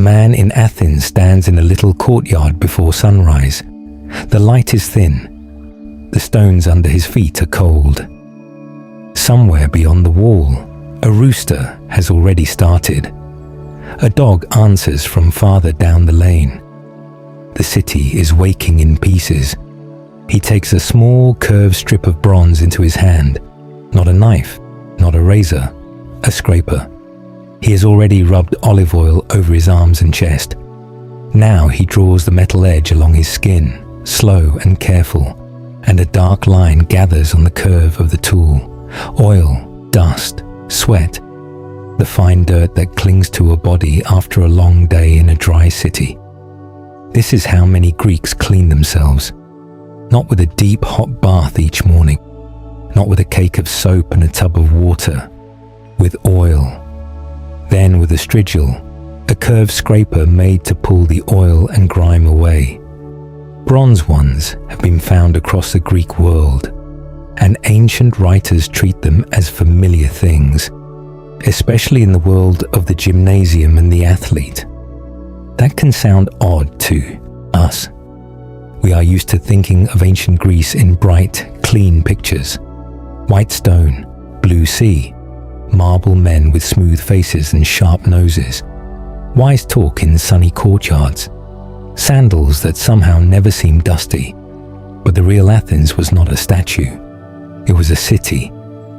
man in Athens stands in a little courtyard before sunrise. The light is thin. The stones under his feet are cold. Somewhere beyond the wall, a rooster has already started. A dog answers from farther down the lane. The city is waking in pieces. He takes a small curved strip of bronze into his hand. Not a knife, not a razor, a scraper. He has already rubbed olive oil over his arms and chest. Now he draws the metal edge along his skin, slow and careful, and a dark line gathers on the curve of the tool. Oil, dust, sweat, the fine dirt that clings to a body after a long day in a dry city. This is how many Greeks clean themselves. Not with a deep hot bath each morning, not with a cake of soap and a tub of water, with oil. Then with a strigil, a curved scraper made to pull the oil and grime away. Bronze ones have been found across the Greek world, and ancient writers treat them as familiar things, especially in the world of the gymnasium and the athlete. That can sound odd to us. We are used to thinking of ancient Greece in bright, clean pictures. White stone, blue sea, marble men with smooth faces and sharp noses, wise talk in sunny courtyards, sandals that somehow never seem dusty. But the real Athens was not a statue. It was a city,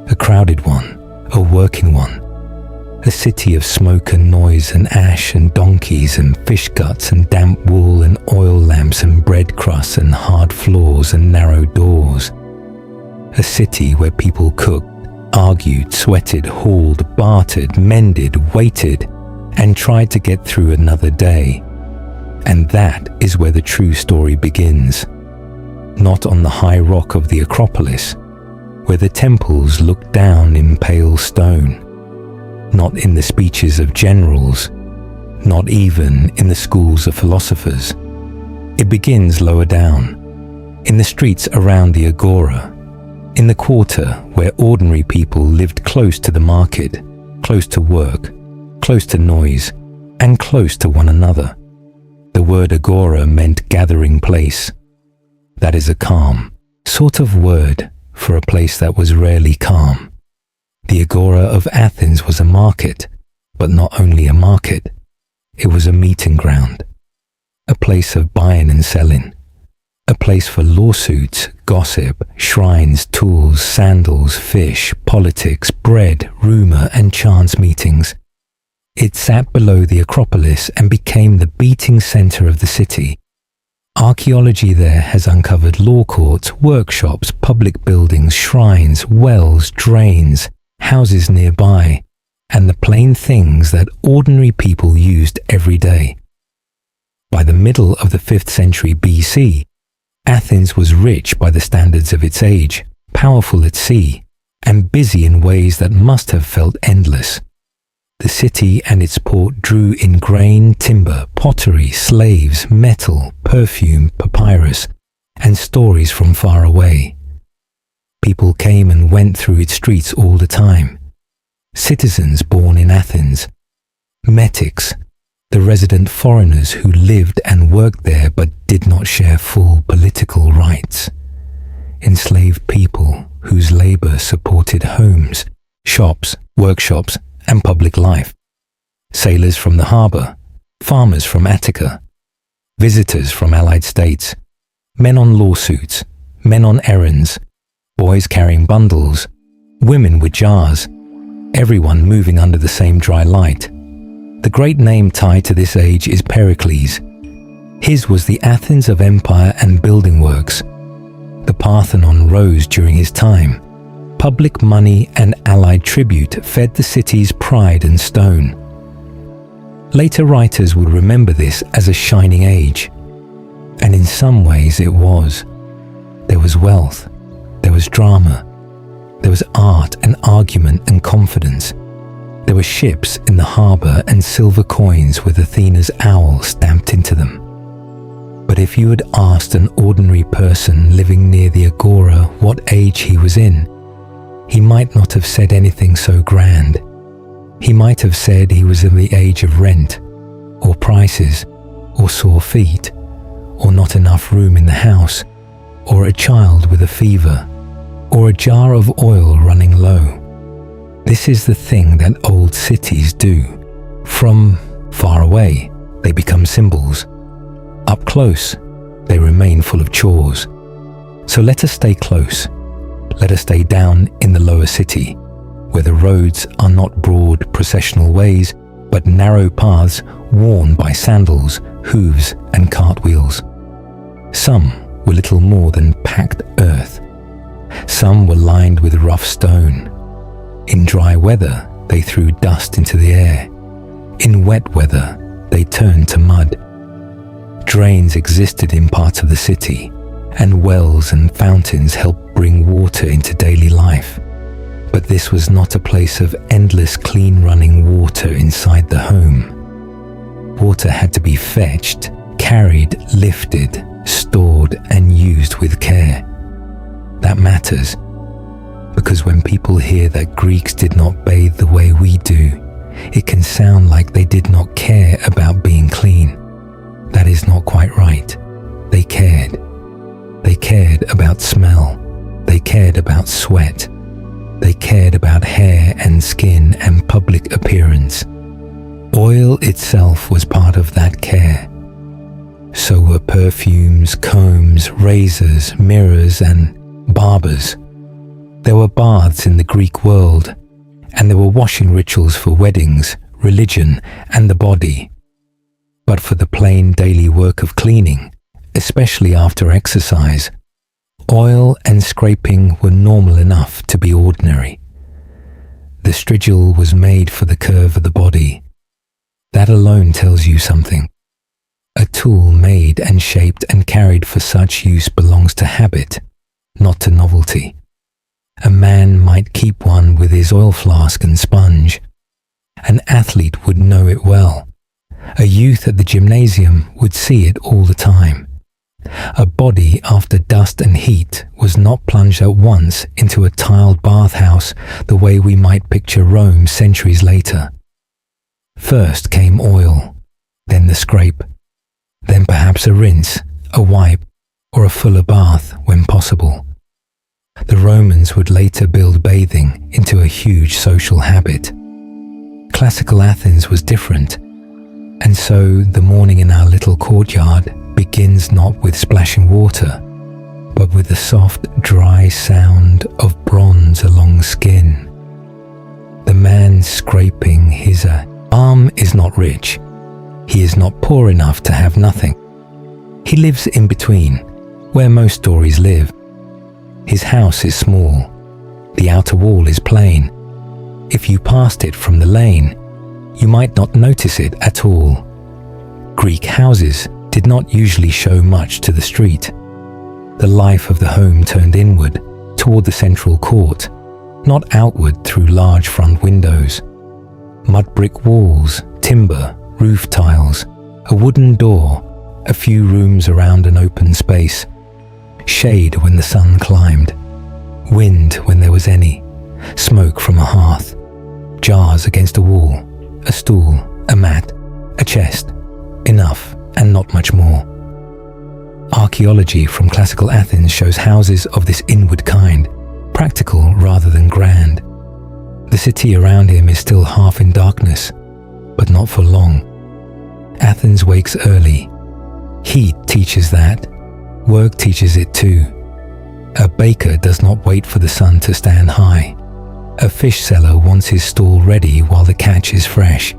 a crowded one, a working one. A city of smoke and noise and ash and donkeys and fish guts and damp wool and oil lamps and bread crusts and hard floors and narrow doors. A city where people cooked, argued, sweated, hauled, bartered, mended, waited, and tried to get through another day. And that is where the true story begins. Not on the high rock of the Acropolis, where the temples look down in pale stone. Not in the speeches of generals, not even in the schools of philosophers. It begins lower down, in the streets around the Agora, in the quarter where ordinary people lived close to the market, close to work, close to noise, and close to one another. The word Agora meant gathering place. That is a calm sort of word for a place that was rarely calm. The Agora of Athens was a market, but not only a market. It was a meeting ground, a place of buying and selling, a place for lawsuits, gossip, shrines, tools, sandals, fish, politics, bread, rumor, and chance meetings. It sat below the Acropolis and became the beating center of the city. Archaeology there has uncovered law courts, workshops, public buildings, shrines, wells, drains, houses nearby, and the plain things that ordinary people used every day. By the middle of the 5th century BC, Athens was rich by the standards of its age, powerful at sea, and busy in ways that must have felt endless. The city and its port drew in grain, timber, pottery, slaves, metal, perfume, papyrus, and stories from far away. People came and went through its streets all the time. Citizens born in Athens, metics, the resident foreigners who lived and worked there but did not share full political rights, enslaved people whose labor supported homes, shops, workshops, and public life, sailors from the harbor, farmers from Attica, visitors from allied states, men on lawsuits, men on errands, boys carrying bundles, women with jars, everyone moving under the same dry light. The great name tied to this age is Pericles. His was the Athens of empire and building works. The Parthenon rose during his time. Public money and allied tribute fed the city's pride and stone. Later writers would remember this as a shining age. And in some ways it was. There was wealth. There was drama. There was art and argument and confidence. There were ships in the harbor and silver coins with Athena's owl stamped into them. But if you had asked an ordinary person living near the Agora what age he was in, he might not have said anything so grand. He might have said he was in the age of rent, or prices, or sore feet, or not enough room in the house, or a child with a fever, or a jar of oil running low. This is the thing that old cities do. From far away, they become symbols. Up close, they remain full of chores. So let us stay close. Let us stay down in the lower city, where the roads are not broad processional ways, but narrow paths worn by sandals, hooves, and cartwheels. Some were little more than packed earth. Some were lined with rough stone. In dry weather, they threw dust into the air. In wet weather, they turned to mud. Drains existed in parts of the city, and wells and fountains helped bring water into daily life. But this was not a place of endless clean running water inside the home. Water had to be fetched, carried, lifted, stored, and used with care. That matters, because when people hear that Greeks did not bathe the way we do, it can sound like they did not care about being clean. That is not quite right. They cared. They cared about smell. They cared about sweat. They cared about hair and skin and public appearance. Oil itself was part of that care. So were perfumes, combs, razors, mirrors, and barbers. There were baths in the Greek world, and there were washing rituals for weddings, religion, and the body. But for the plain daily work of cleaning, especially after exercise, oil and scraping were normal enough to be ordinary. The strigil was made for the curve of the body. That alone tells you something. A tool made and shaped and carried for such use belongs to habit, not to novelty. A man might keep one with his oil flask and sponge. An athlete would know it well. A youth at the gymnasium would see it all the time. A body after dust and heat was not plunged at once into a tiled bathhouse the way we might picture Rome centuries later. First came oil, then the scrape, then perhaps a rinse, a wipe, or a fuller bath when possible. The Romans would later build bathing into a huge social habit. Classical Athens was different, and so the morning in our little courtyard begins not with splashing water, but with the soft, dry sound of bronze along skin. The man scraping his arm is not rich. He is not poor enough to have nothing. He lives in between, where most stories live. His house is small. The outer wall is plain. If you passed it from the lane, you might not notice it at all. Greek houses did not usually show much to the street. The life of the home turned inward, toward the central court, not outward through large front windows. Mud brick walls, timber, roof tiles, a wooden door, a few rooms around an open space. Shade when the sun climbed, wind when there was any, smoke from a hearth, jars against a wall, a stool, a mat, a chest, enough and not much more. Archaeology from classical Athens shows houses of this inward kind, practical rather than grand. The city around him is still half in darkness, but not for long. Athens wakes early. Heat teaches that. Work teaches it too. A baker does not wait for the sun to stand high. A fish seller wants his stall ready while the catch is fresh.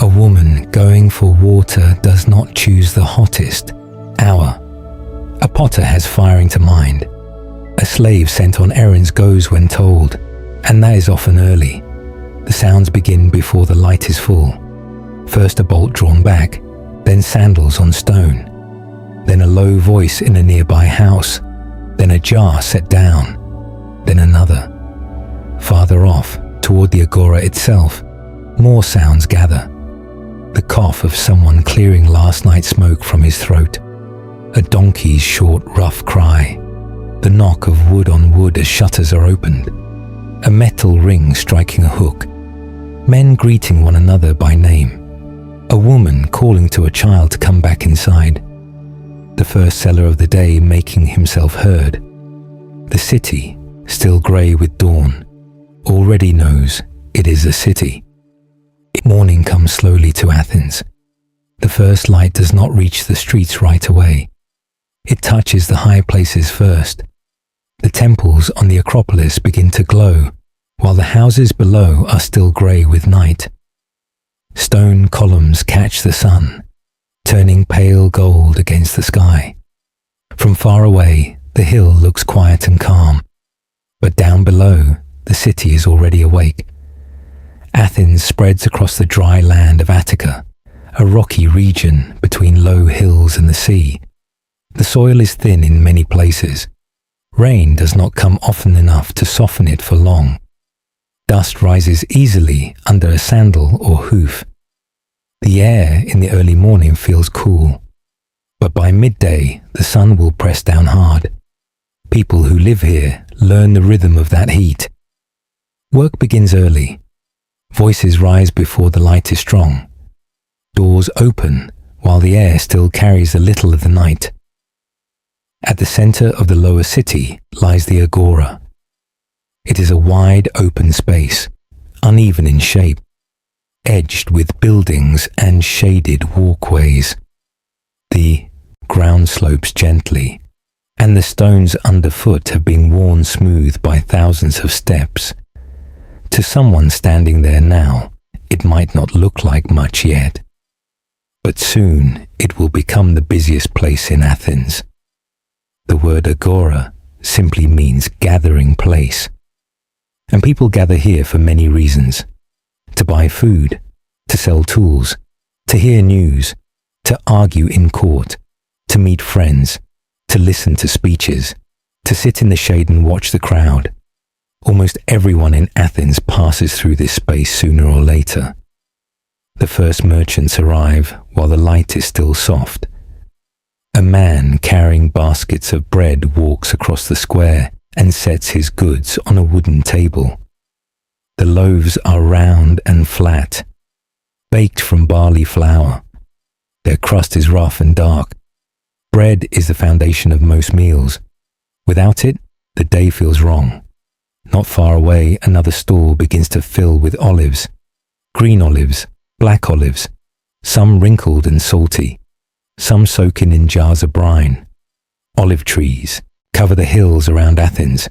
A woman going for water does not choose the hottest hour. A potter has firing to mind. A slave sent on errands goes when told, and that is often early. The sounds begin before the light is full. First a bolt drawn back, then sandals on stone, then a low voice in a nearby house, then a jar set down, then another. Farther off, toward the Agora itself, more sounds gather. The cough of someone clearing last night's smoke from his throat, a donkey's short, rough cry, the knock of wood on wood as shutters are opened, a metal ring striking a hook, men greeting one another by name. A woman calling to a child to come back inside. The first seller of the day making himself heard. The city, still grey with dawn, already knows it is a city. Morning comes slowly to Athens. The first light does not reach the streets right away. It touches the high places first. The temples on the Acropolis begin to glow, while the houses below are still grey with night. Stone columns catch the sun, turning pale gold against the sky. From far away, the hill looks quiet and calm, but down below, the city is already awake. Athens spreads across the dry land of Attica, a rocky region between low hills and the sea. The soil is thin in many places. Rain does not come often enough to soften it for long. Dust rises easily under a sandal or hoof. The air in the early morning feels cool, but by midday the sun will press down hard. People who live here learn the rhythm of that heat. Work begins early. Voices rise before the light is strong. Doors open while the air still carries a little of the night. At the center of the lower city lies the Agora. It is a wide open space, uneven in shape, edged with buildings and shaded walkways. The ground slopes gently, and the stones underfoot have been worn smooth by thousands of steps. To someone standing there now, it might not look like much yet, but soon it will become the busiest place in Athens. The word Agora simply means gathering place. And people gather here for many reasons. To buy food, to sell tools, to hear news, to argue in court, to meet friends, to listen to speeches, to sit in the shade and watch the crowd. Almost everyone in Athens passes through this space sooner or later. The first merchants arrive while the light is still soft. A man carrying baskets of bread walks across the square and sets his goods on a wooden table. The loaves are round and flat, baked from barley flour. Their crust is rough and dark. Bread is the foundation of most meals. Without it, the day feels wrong. Not far away, another stall begins to fill with olives. Green olives, black olives, some wrinkled and salty, some soaking in jars of brine. Olive trees cover the hills around Athens.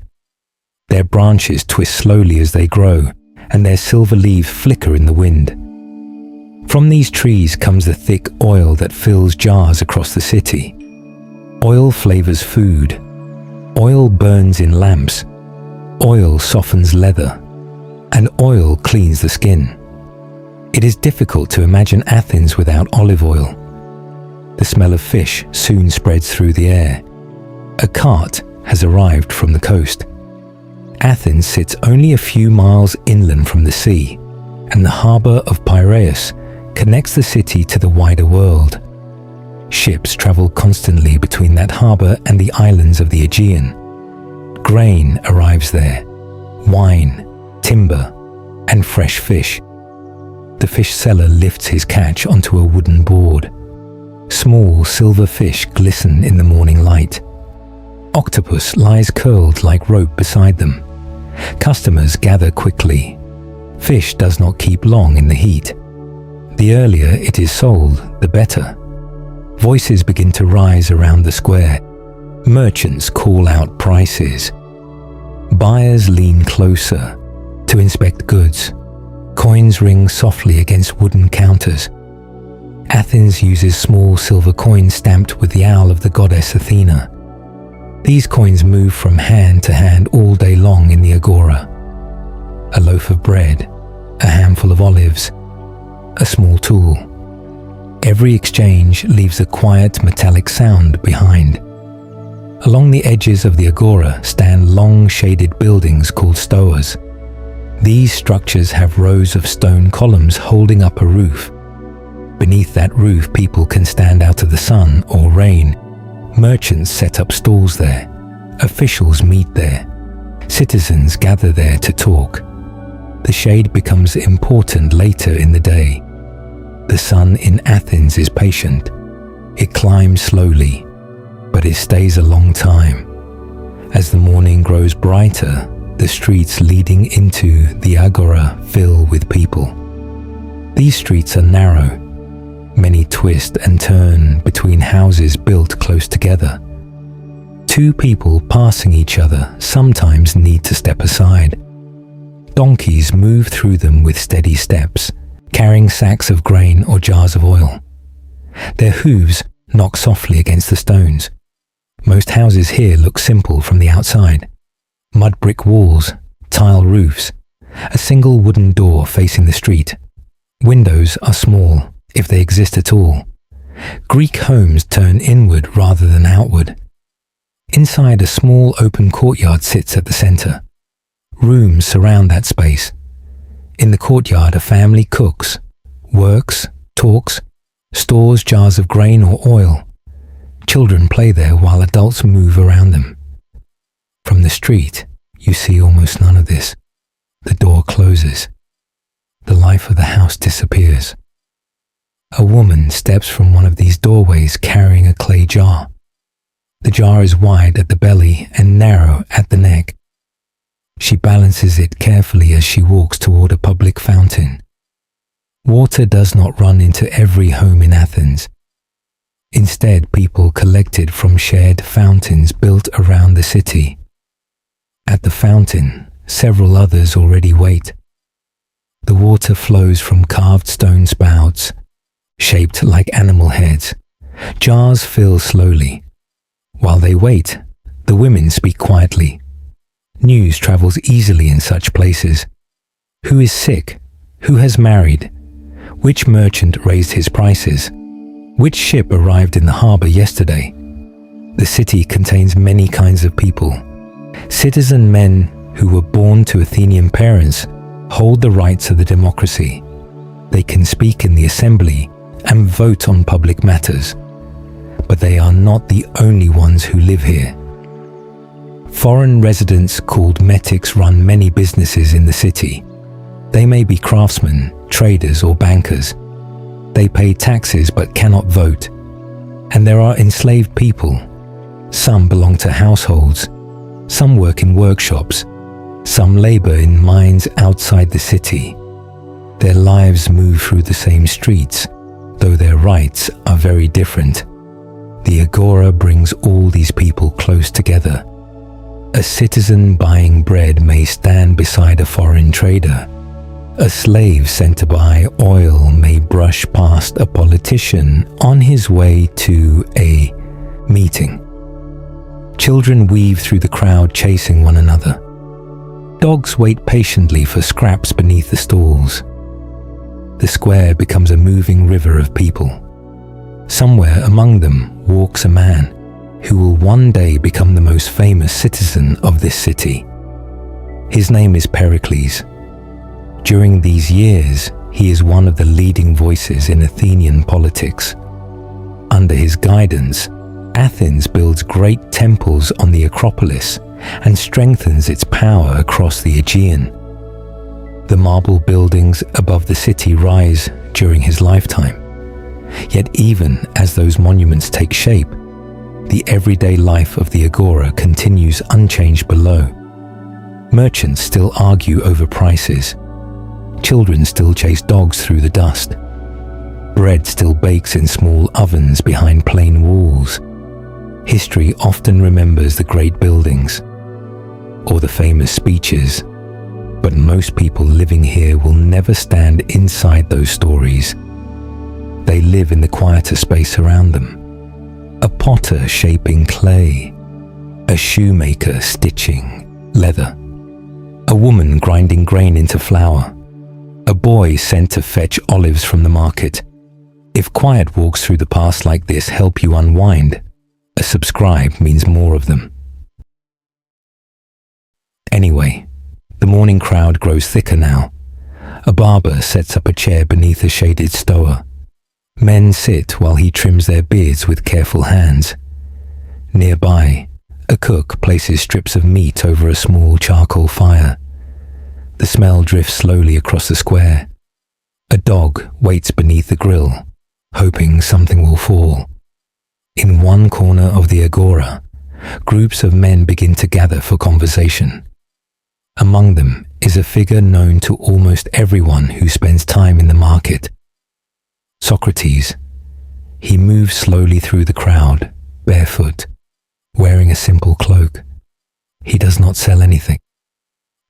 Their branches twist slowly as they grow, and their silver leaves flicker in the wind. From these trees comes the thick oil that fills jars across the city. Oil flavors food. Oil burns in lamps. Oil softens leather. And oil cleans the skin. It is difficult to imagine Athens without olive oil. The smell of fish soon spreads through the air. A cart has arrived from the coast. Athens sits only a few miles inland from the sea, and the harbour of Piraeus connects the city to the wider world. Ships travel constantly between that harbour and the islands of the Aegean. Grain arrives there, wine, timber, and fresh fish. The fish seller lifts his catch onto a wooden board. Small silver fish glisten in the morning light. Octopus lies curled like rope beside them. Customers gather quickly. Fish does not keep long in the heat. The earlier it is sold, the better. Voices begin to rise around the square. Merchants call out prices. Buyers lean closer to inspect goods. Coins ring softly against wooden counters. Athens uses small silver coins stamped with the owl of the goddess Athena. These coins move from hand to hand all day long in the Agora. A loaf of bread, a handful of olives, a small tool. Every exchange leaves a quiet metallic sound behind. Along the edges of the Agora stand long shaded buildings called stoas. These structures have rows of stone columns holding up a roof. Beneath that roof, people can stand out of the sun or rain. Merchants set up stalls there. Officials meet there. Citizens gather there to talk. The shade becomes important later in the day. The sun in Athens is patient. It climbs slowly, but it stays a long time. As the morning grows brighter, the streets leading into the Agora fill with people. These streets are narrow. Many twist and turn between houses built close together. Two people passing each other sometimes need to step aside. Donkeys move through them with steady steps, carrying sacks of grain or jars of oil. Their hooves knock softly against the stones. Most houses here look simple from the outside. Mud brick walls, tile roofs, a single wooden door facing the street. Windows are small, if they exist at all. Greek homes turn inward rather than outward. Inside, a small open courtyard sits at the center. Rooms surround that space. In the courtyard, a family cooks, works, talks, stores jars of grain or oil. Children play there while adults move around them. From the street, you see almost none of this. The door closes. The life of the house disappears. A woman steps from one of these doorways carrying a clay jar. The jar is wide at the belly and narrow at the neck. She balances it carefully as she walks toward a public fountain. Water does not run into every home in Athens. Instead, people collect it from shared fountains built around the city. At the fountain, several others already wait. The water flows from carved stone spouts, shaped like animal heads. Jars fill slowly. While they wait, the women speak quietly. News travels easily in such places. Who is sick? Who has married? Which merchant raised his prices? Which ship arrived in the harbor yesterday? The city contains many kinds of people. Citizen men who were born to Athenian parents hold the rights of the democracy. They can speak in the assembly and vote on public matters. But they are not the only ones who live here. Foreign residents called metics run many businesses in the city. They may be craftsmen, traders, or bankers. They pay taxes but cannot vote. And there are enslaved people. Some belong to households. Some work in workshops. Some labor in mines outside the city. Their lives move through the same streets, though their rights are very different. The Agora brings all these people close together. A citizen buying bread may stand beside a foreign trader. A slave sent to buy oil may brush past a politician on his way to a meeting. Children weave through the crowd chasing one another. Dogs wait patiently for scraps beneath the stalls. The square becomes a moving river of people. Somewhere among them walks a man who will one day become the most famous citizen of this city. His name is Pericles. During these years, he is one of the leading voices in Athenian politics. Under his guidance, Athens builds great temples on the Acropolis and strengthens its power across the Aegean. The marble buildings above the city rise during his lifetime. Yet even as those monuments take shape, the everyday life of the Agora continues unchanged below. Merchants still argue over prices. Children still chase dogs through the dust. Bread still bakes in small ovens behind plain walls. History often remembers the great buildings or the famous speeches, but most people living here will never stand inside those stories. They live in the quieter space around them. A potter shaping clay, a shoemaker stitching leather, a woman grinding grain into flour, a boy sent to fetch olives from the market. If quiet walks through the past like this help you unwind, a subscribe means more of them. Anyway, the morning crowd grows thicker now. A barber sets up a chair beneath a shaded stoa. Men sit while he trims their beards with careful hands. Nearby, a cook places strips of meat over a small charcoal fire. The smell drifts slowly across the square. A dog waits beneath the grill, hoping something will fall. In one corner of the Agora, groups of men begin to gather for conversation. Among them is a figure known to almost everyone who spends time in the market. Socrates. He moves slowly through the crowd, barefoot, wearing a simple cloak. He does not sell anything.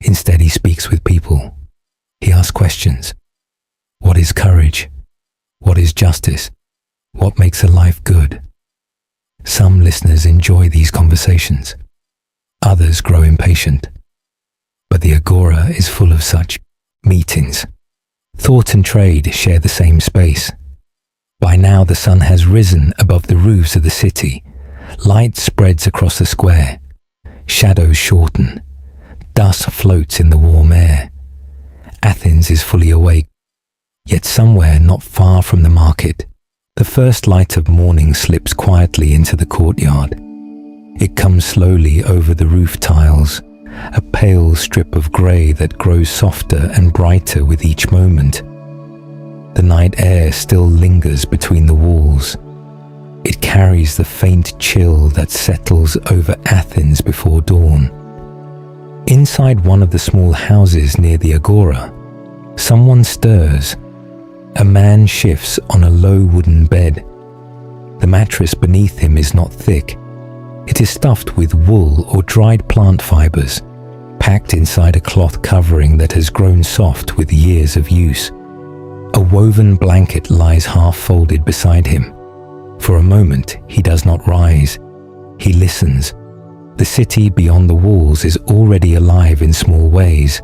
Instead, he speaks with people. He asks questions. What is courage? What is justice? What makes a life good? Some listeners enjoy these conversations. Others grow impatient. But the Agora is full of such meetings. Thought and trade share the same space. By now the sun has risen above the roofs of the city. Light spreads across the square. Shadows shorten. Dust floats in the warm air. Athens is fully awake. Yet somewhere not far from the market, the first light of morning slips quietly into the courtyard. It comes slowly over the roof tiles, a pale strip of grey that grows softer and brighter with each moment. The night air still lingers between the walls. It carries the faint chill that settles over Athens before dawn. Inside one of the small houses near the Agora, someone stirs. A man shifts on a low wooden bed. The mattress beneath him is not thick. It is stuffed with wool or dried plant fibers, packed inside a cloth covering that has grown soft with years of use. A woven blanket lies half-folded beside him. For a moment, he does not rise. He listens. The city beyond the walls is already alive in small ways.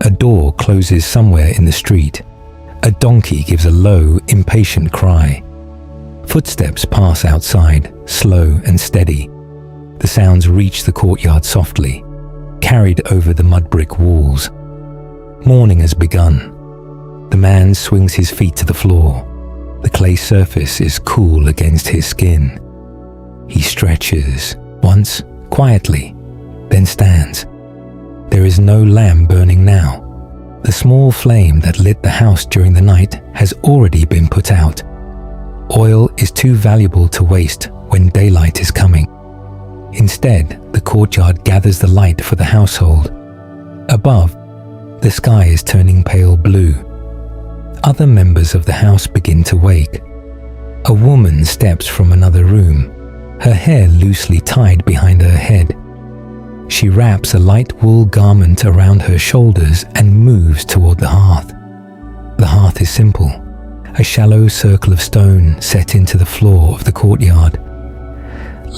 A door closes somewhere in the street. A donkey gives a low, impatient cry. Footsteps pass outside, slow and steady. The sounds reach the courtyard softly, carried over the mud brick walls. Morning has begun. The man swings his feet to the floor. The clay surface is cool against his skin. He stretches, once quietly, then stands. There is no lamp burning now. The small flame that lit the house during the night has already been put out. Oil is too valuable to waste when daylight is coming. Instead, the courtyard gathers the light for the household. Above, the sky is turning pale blue. Other members of the house begin to wake. A woman steps from another room, her hair loosely tied behind her head. She wraps a light wool garment around her shoulders and moves toward the hearth. The hearth is simple, a shallow circle of stone set into the floor of the courtyard.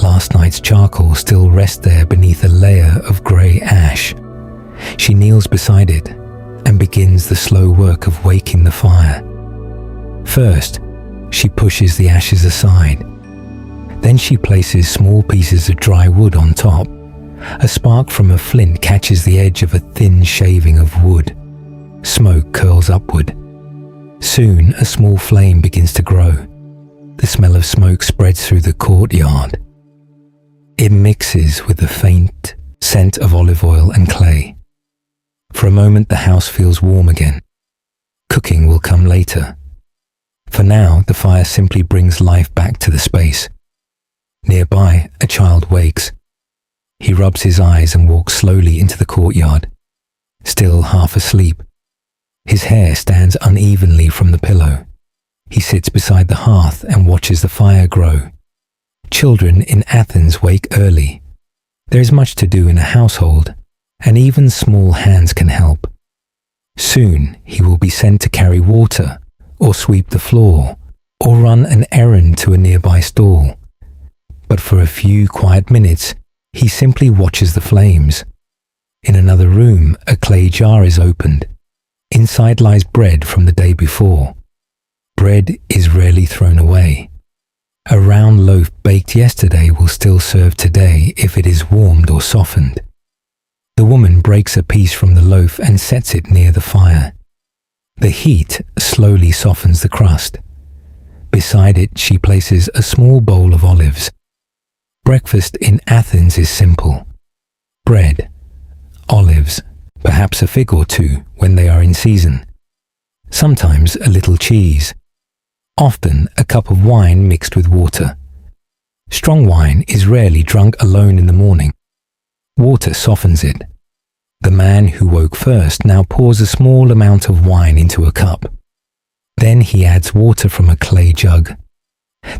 Last night's charcoal still rests there beneath a layer of grey ash. She kneels beside it and begins the slow work of waking the fire. First, she pushes the ashes aside. Then she places small pieces of dry wood on top. A spark from a flint catches the edge of a thin shaving of wood. Smoke curls upward. Soon, a small flame begins to grow. The smell of smoke spreads through the courtyard. It mixes with the faint scent of olive oil and clay. For a moment, the house feels warm again. Cooking will come later. For now, the fire simply brings life back to the space. Nearby, a child wakes. He rubs his eyes and walks slowly into the courtyard, still half asleep. His hair stands unevenly from the pillow. He sits beside the hearth and watches the fire grow. Children in Athens wake early. There is much to do in a household, and even small hands can help. Soon he will be sent to carry water, or sweep the floor, or run an errand to a nearby stall. But for a few quiet minutes, he simply watches the flames. In another room, a clay jar is opened. Inside lies bread from the day before. Bread is rarely thrown away. A round loaf baked yesterday will still serve today if it is warmed or softened. The woman breaks a piece from the loaf and sets it near the fire. The heat slowly softens the crust. Beside it, she places a small bowl of olives. Breakfast in Athens is simple. Bread, olives, perhaps a fig or two when they are in season. sometimes a little cheese, often a cup of wine mixed with water. Strong wine is rarely drunk alone in the morning. Water softens it. The man who woke first now pours a small amount of wine into a cup. Then he adds water from a clay jug.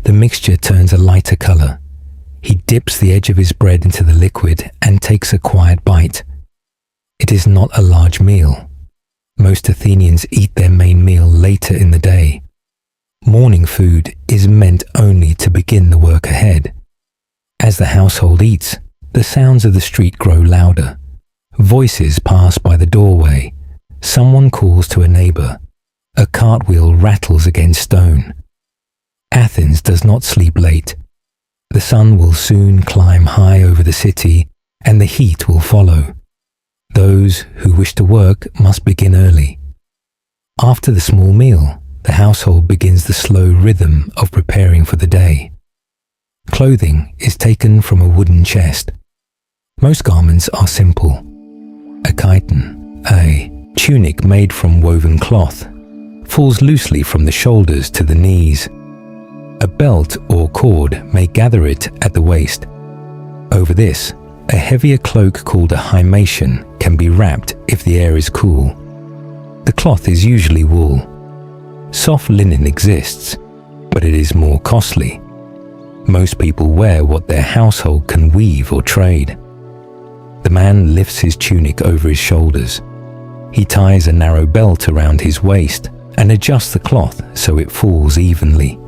The mixture turns a lighter color. He dips the edge of his bread into the liquid and takes a quiet bite. It is not a large meal. Most Athenians eat their main meal later in the day. Morning food is meant only to begin the work ahead. As the household eats, the sounds of the street grow louder. Voices pass by the doorway. Someone calls to a neighbor. A cartwheel rattles against stone. Athens does not sleep late. The sun will soon climb high over the city, and the heat will follow. Those who wish to work must begin early. After the small meal, the household begins the slow rhythm of preparing for the day. Clothing is taken from a wooden chest. Most garments are simple. A chiton, a tunic made from woven cloth, falls loosely from the shoulders to the knees. A belt or cord may gather it at the waist. Over this, a heavier cloak called a himation can be wrapped if the air is cool. The cloth is usually wool. Soft linen exists, but it is more costly. Most people wear what their household can weave or trade. The man lifts his tunic over his shoulders. He ties a narrow belt around his waist and adjusts the cloth so it falls evenly.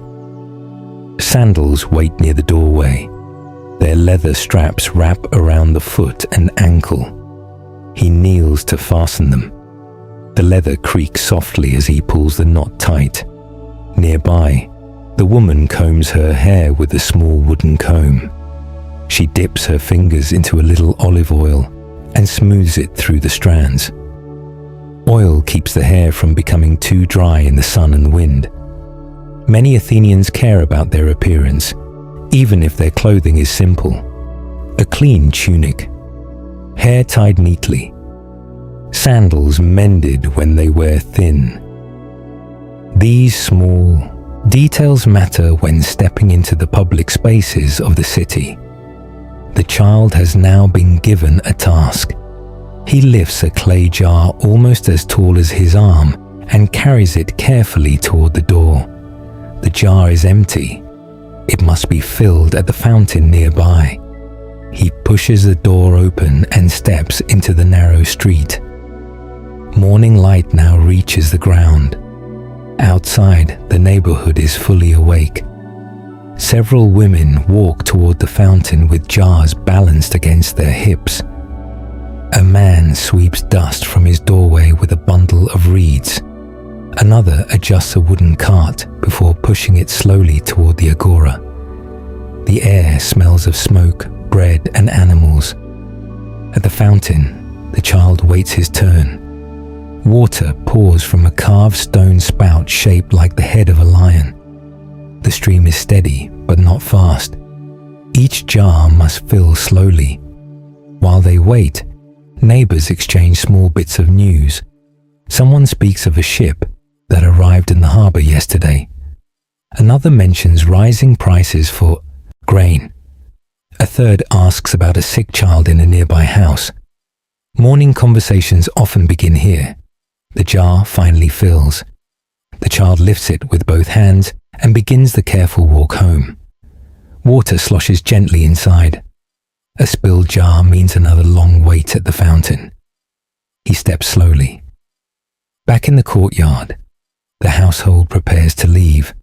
Sandals wait near the doorway. Their leather straps wrap around the foot and ankle. He kneels to fasten them. The leather creaks softly as he pulls the knot tight. Nearby, the woman combs her hair with a small wooden comb. She dips her fingers into a little olive oil and smooths it through the strands. Oil keeps the hair from becoming too dry in the sun and the wind. Many Athenians care about their appearance, even if their clothing is simple. A clean tunic, hair tied neatly, sandals mended when they wear thin. These small details matter when stepping into the public spaces of the city. The child has now been given a task. He lifts a clay jar almost as tall as his arm and carries it carefully toward the door. The jar is empty. It must be filled at the fountain nearby. He pushes the door open and steps into the narrow street. Morning light now reaches the ground. Outside, the neighborhood is fully awake. Several women walk toward the fountain with jars balanced against their hips. A man sweeps dust from his doorway with a bundle of reeds. Another adjusts a wooden cart before pushing it slowly toward the Agora. The air smells of smoke, bread, and animals. At the fountain, the child waits his turn. Water pours from a carved stone spout shaped like the head of a lion. The stream is steady, but not fast. Each jar must fill slowly. While they wait, neighbors exchange small bits of news. Someone speaks of a ship that arrived in the harbor yesterday. Another mentions rising prices for grain. A third asks about a sick child in a nearby house. Morning conversations often begin here. The jar finally fills. The child lifts it with both hands and begins the careful walk home. Water sloshes gently inside. A spilled jar means another long wait at the fountain. He steps slowly. Back in the courtyard, the household prepares to leave.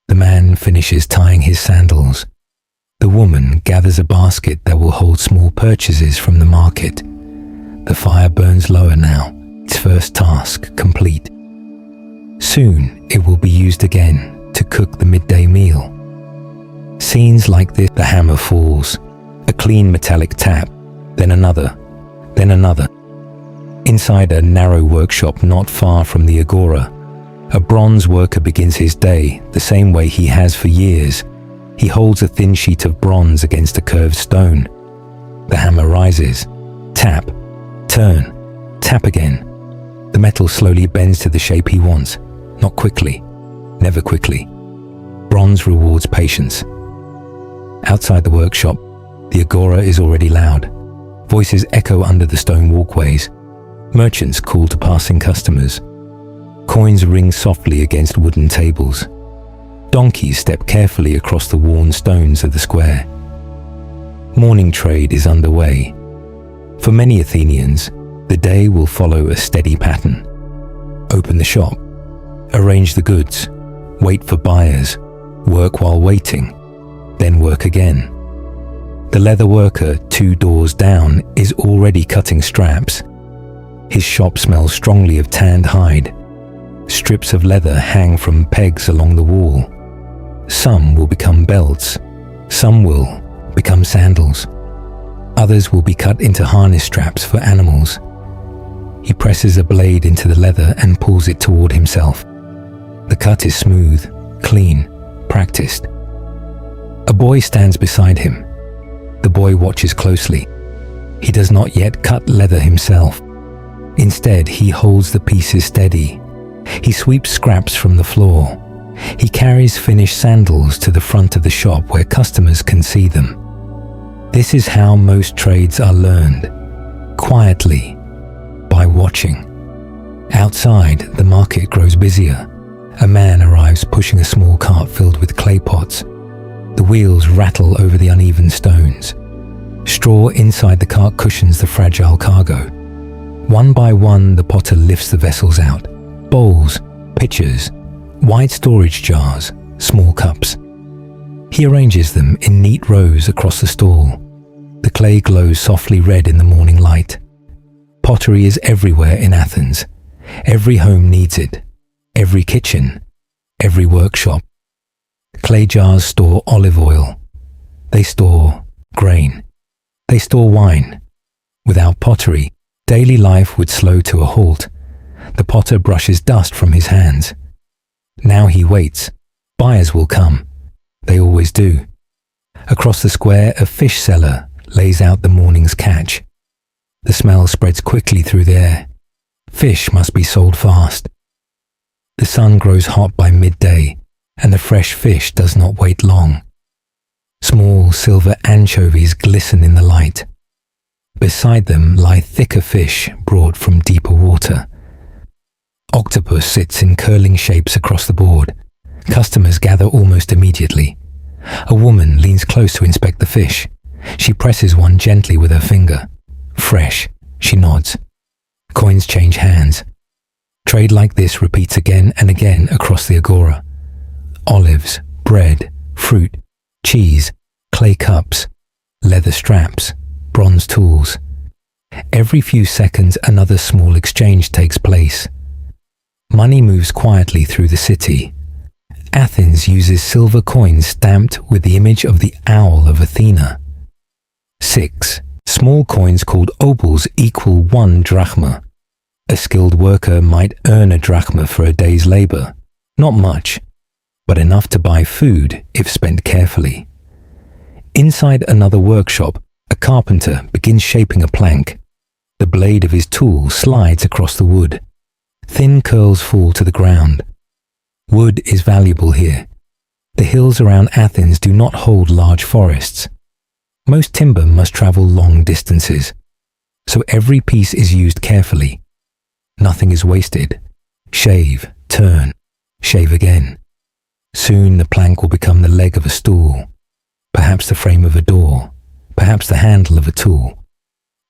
The man finishes tying his sandals. The woman gathers a basket that will hold small purchases from the market. The fire burns lower now, its first task complete. Soon it will be used again to cook the midday meal. Scenes like this, the hammer falls, a clean metallic tap, then another, then another. Inside a narrow workshop not far from the Agora, a bronze worker begins his day the same way he has for years. He holds a thin sheet of bronze against a curved stone. The hammer rises. Tap, turn, tap again. The metal slowly bends to the shape he wants, not quickly, never quickly. Bronze rewards patience. Outside the workshop, the Agora is already loud. Voices echo under the stone walkways. Merchants call to passing customers. Coins ring softly against wooden tables. Donkeys step carefully across the worn stones of the square. Morning trade is underway. For many Athenians, the day will follow a steady pattern. Open the shop, arrange the goods, wait for buyers, work while waiting, then work again. The leather worker 2 doors down is already cutting straps. His shop smells strongly of tanned hide. Strips of leather hang from pegs along the wall. Some will become belts. Some will become sandals. Others will be cut into harness straps for animals. He presses a blade into the leather and pulls it toward himself. The cut is smooth, clean, practiced. A boy stands beside him. The boy watches closely. He does not yet cut leather himself. Instead, he holds the pieces steady. He sweeps scraps from the floor. He carries finished sandals to the front of the shop where customers can see them. This is how most trades are learned, quietly, by watching. Outside, the market grows busier. A man arrives pushing a small cart filled with clay pots. The wheels rattle over the uneven stones. Straw inside the cart cushions the fragile cargo. One by one, the potter lifts the vessels out. Bowls, pitchers, wide storage jars, small cups. He arranges them in neat rows across the stall. The clay glows softly red in the morning light. Pottery is everywhere in Athens. Every home needs it. Every kitchen, every workshop. Clay jars store olive oil. They store grain. They store wine. Without pottery, daily life would slow to a halt. The potter brushes dust from his hands. Now he waits. Buyers will come. They always do. Across the square, a fish seller lays out the morning's catch. The smell spreads quickly through the air. Fish must be sold fast. The sun grows hot by midday, and the fresh fish does not wait long. Small silver anchovies glisten in the light. Beside them lie thicker fish brought from deeper water. Octopus sits in curling shapes across the board. Customers gather almost immediately. A woman leans close to inspect the fish. She presses one gently with her finger. Fresh, she nods. Coins change hands. Trade like this repeats again and again across the Agora. Olives, bread, fruit, cheese, clay cups, leather straps, bronze tools. Every few seconds another small exchange takes place. Money moves quietly through the city. Athens uses silver coins stamped with the image of the owl of Athena. 6 small coins called obols equal 1 drachma. A skilled worker might earn a drachma for a day's labor. Not much, but enough to buy food if spent carefully. Inside another workshop, a carpenter begins shaping a plank. The blade of his tool slides across the wood. Thin curls fall to the ground. Wood is valuable here. The hills around Athens do not hold large forests. Most timber must travel long distances, so every piece is used carefully. Nothing is wasted. Shave, turn, shave again. Soon the plank will become the leg of a stool, perhaps the frame of a door, perhaps the handle of a tool.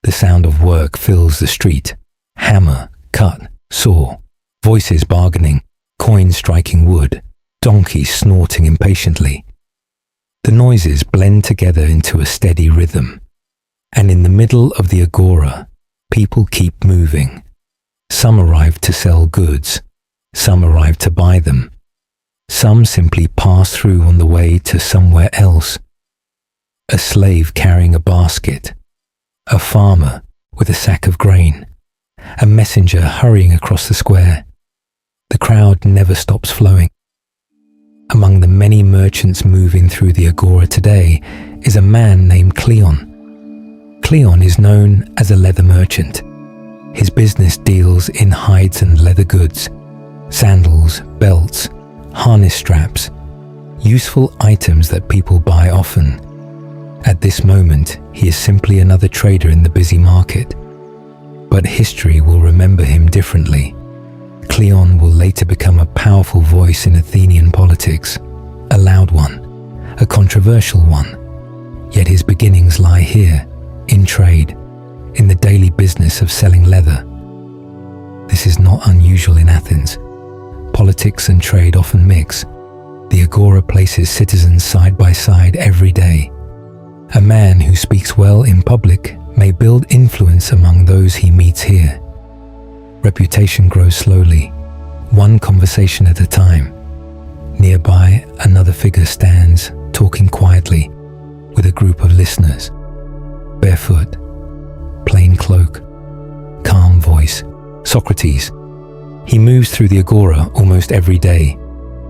The sound of work fills the street. Hammer, cut, saw, voices bargaining, coins striking wood, donkeys snorting impatiently. The noises blend together into a steady rhythm. And in the middle of the Agora, people keep moving. Some arrive to sell goods. Some arrive to buy them. Some simply pass through on the way to somewhere else. A slave carrying a basket. A farmer with a sack of grain. A messenger hurrying across the square. The crowd never stops flowing. Among the many merchants moving through the Agora today is a man named Cleon. Cleon is known as a leather merchant. His business deals in hides and leather goods, sandals, belts, harness straps, useful items that people buy often. At this moment, he is simply another trader in the busy market. But history will remember him differently. Cleon will later become a powerful voice in Athenian politics, a loud one, a controversial one. Yet his beginnings lie here, in trade, in the daily business of selling leather. This is not unusual in Athens. Politics and trade often mix. The Agora places citizens side by side every day. A man who speaks well in public may build influence among those he meets here. Reputation grows slowly, one conversation at a time. Nearby, another figure stands, talking quietly, with a group of listeners. Barefoot, plain cloak, calm voice. Socrates. He moves through the Agora almost every day.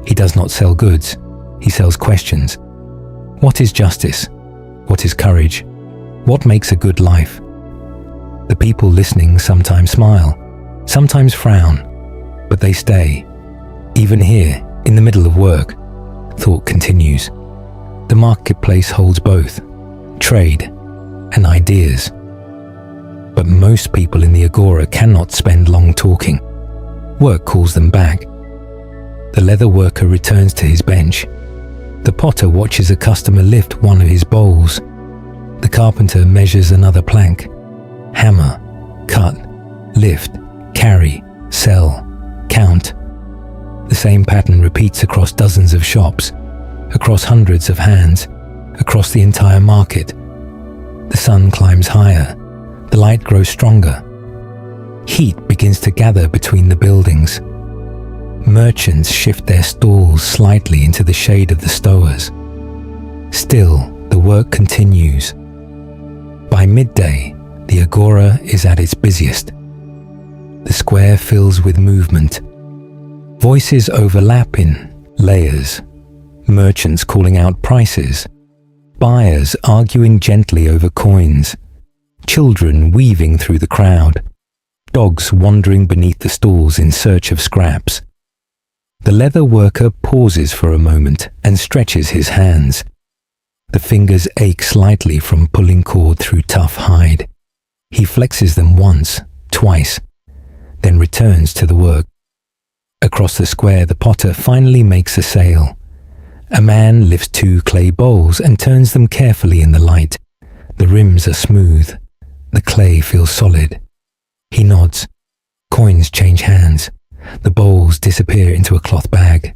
He does not sell goods, he sells questions. What is justice? What is courage? What makes a good life? The people listening sometimes smile, sometimes frown, but they stay. Even here, in the middle of work, thought continues. The marketplace holds both, trade and ideas. But most people in the Agora cannot spend long talking. Work calls them back. The leather worker returns to his bench. The potter watches a customer lift one of his bowls. The carpenter measures another plank. Hammer, cut, lift, carry, sell, count. The same pattern repeats across dozens of shops, across hundreds of hands, across the entire market. The sun climbs higher. The light grows stronger. Heat begins to gather between the buildings. Merchants shift their stalls slightly into the shade of the stowers. Still, the work continues. By midday, the Agora is at its busiest. The square fills with movement. Voices overlap in layers. Merchants calling out prices. Buyers arguing gently over coins. Children weaving through the crowd. Dogs wandering beneath the stalls in search of scraps. The leather worker pauses for a moment and stretches his hands. The fingers ache slightly from pulling cord through tough hide. He flexes them once, twice, then returns to the work. Across the square, the potter finally makes a sale. A man lifts 2 clay bowls and turns them carefully in the light. The rims are smooth. The clay feels solid. He nods. Coins change hands. The bowls disappear into a cloth bag.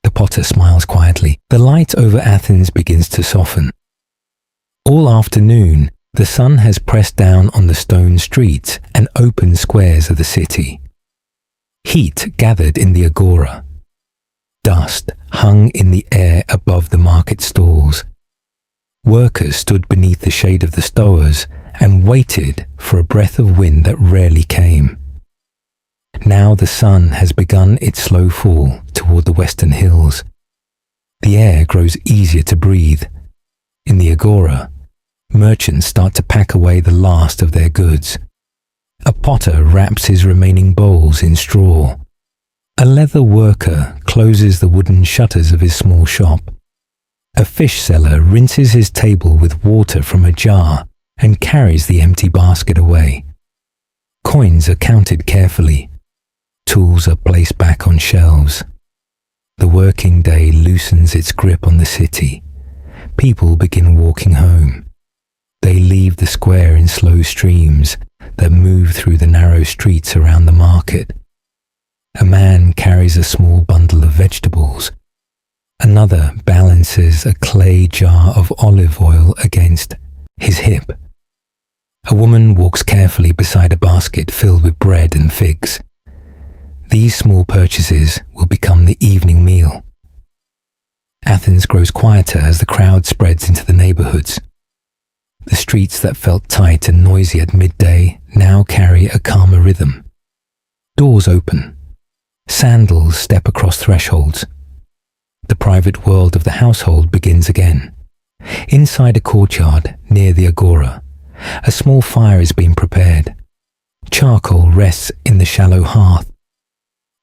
The potter smiles quietly. The light over Athens begins to soften. All afternoon, the sun has pressed down on the stone streets and open squares of the city. Heat gathered in the Agora. Dust hung in the air above the market stalls. Workers stood beneath the shade of the stowers and waited for a breath of wind that rarely came. Now the sun has begun its slow fall toward the western hills. The air grows easier to breathe. In the Agora, merchants start to pack away the last of their goods. A potter wraps his remaining bowls in straw. A leather worker closes the wooden shutters of his small shop. A fish seller rinses his table with water from a jar and carries the empty basket away. Coins are counted carefully. Tools are placed back on shelves. The working day loosens its grip on the city. People begin walking home. They leave the square in slow streams that move through the narrow streets around the market. A man carries a small bundle of vegetables. Another balances a clay jar of olive oil against his hip. A woman walks carefully beside a basket filled with bread and figs. These small purchases will become the evening meal. Athens grows quieter as the crowd spreads into the neighborhoods. The streets that felt tight and noisy at midday now carry a calmer rhythm. Doors open. Sandals step across thresholds. The private world of the household begins again. Inside a courtyard near the Agora, a small fire is being prepared. Charcoal rests in the shallow hearth.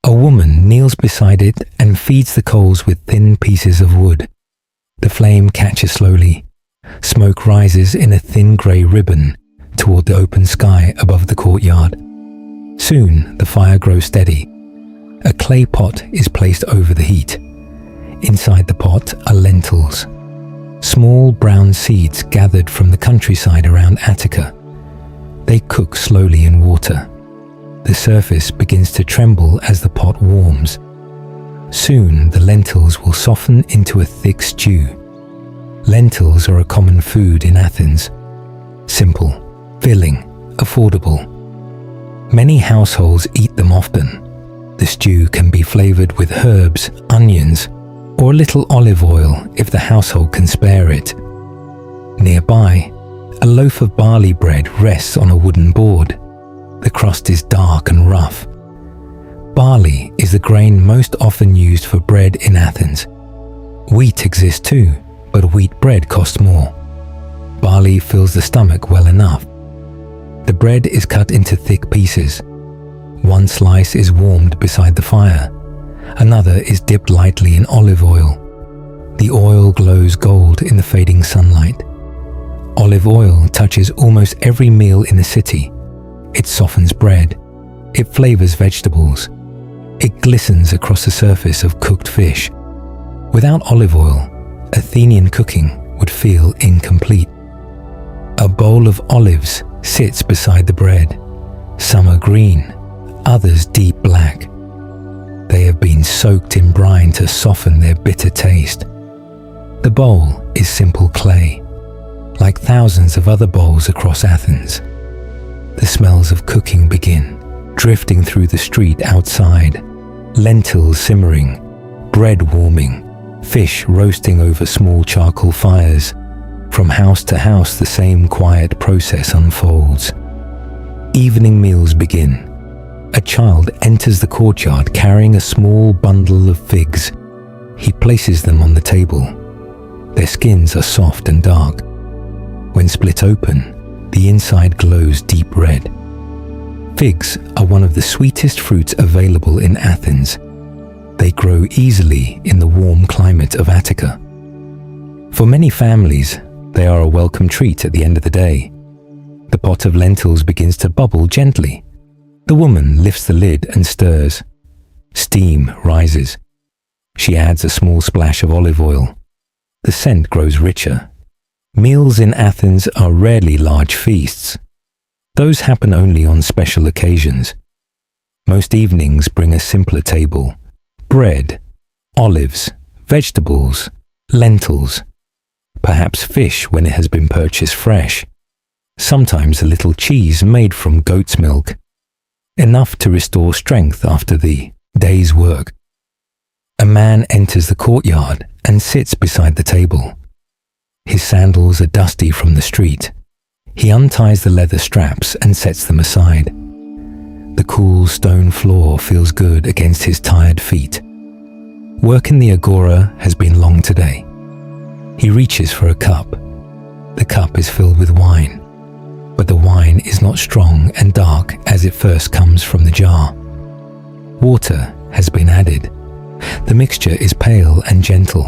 A woman kneels beside it and feeds the coals with thin pieces of wood. The flame catches slowly. Smoke rises in a thin grey ribbon toward the open sky above the courtyard. Soon the fire grows steady. A clay pot is placed over the heat. Inside the pot are lentils, small brown seeds gathered from the countryside around Attica. They cook slowly in water. The surface begins to tremble as the pot warms. Soon the lentils will soften into a thick stew. Lentils are a common food in Athens. Simple, filling, affordable. Many households eat them often. The stew can be flavored with herbs, onions, or a little olive oil if the household can spare it. Nearby, a loaf of barley bread rests on a wooden board. The crust is dark and rough. Barley is the grain most often used for bread in Athens. Wheat exists too, but wheat bread costs more. Barley fills the stomach well enough. The bread is cut into thick pieces. One slice is warmed beside the fire. Another is dipped lightly in olive oil. The oil glows gold in the fading sunlight. Olive oil touches almost every meal in the city. It softens bread. It flavors vegetables. It glistens across the surface of cooked fish. Without olive oil, Athenian cooking would feel incomplete. A bowl of olives sits beside the bread. Some are green, others deep black. They have been soaked in brine to soften their bitter taste. The bowl is simple clay, like thousands of other bowls across Athens. The smells of cooking begin, drifting through the street outside. Lentils simmering, bread warming, fish roasting over small charcoal fires. From house to house, the same quiet process unfolds. Evening meals begin. A child enters the courtyard carrying a small bundle of figs. He places them on the table. Their skins are soft and dark. When split open, the inside glows deep red. Figs are one of the sweetest fruits available in Athens. They grow easily in the warm climate of Attica. For many families, they are a welcome treat at the end of the day. The pot of lentils begins to bubble gently. The woman lifts the lid and stirs. Steam rises. She adds a small splash of olive oil. The scent grows richer. Meals in Athens are rarely large feasts. Those happen only on special occasions. Most evenings bring a simpler table. Bread, olives, vegetables, lentils. Perhaps fish when it has been purchased fresh. Sometimes a little cheese made from goat's milk. Enough to restore strength after the day's work. A man enters the courtyard and sits beside the table. His sandals are dusty from the street. He unties the leather straps and sets them aside. The cool stone floor feels good against his tired feet. Work in the Agora has been long today. He reaches for a cup. The cup is filled with wine, but the wine is not strong and dark as it first comes from the jar. Water has been added. The mixture is pale and gentle.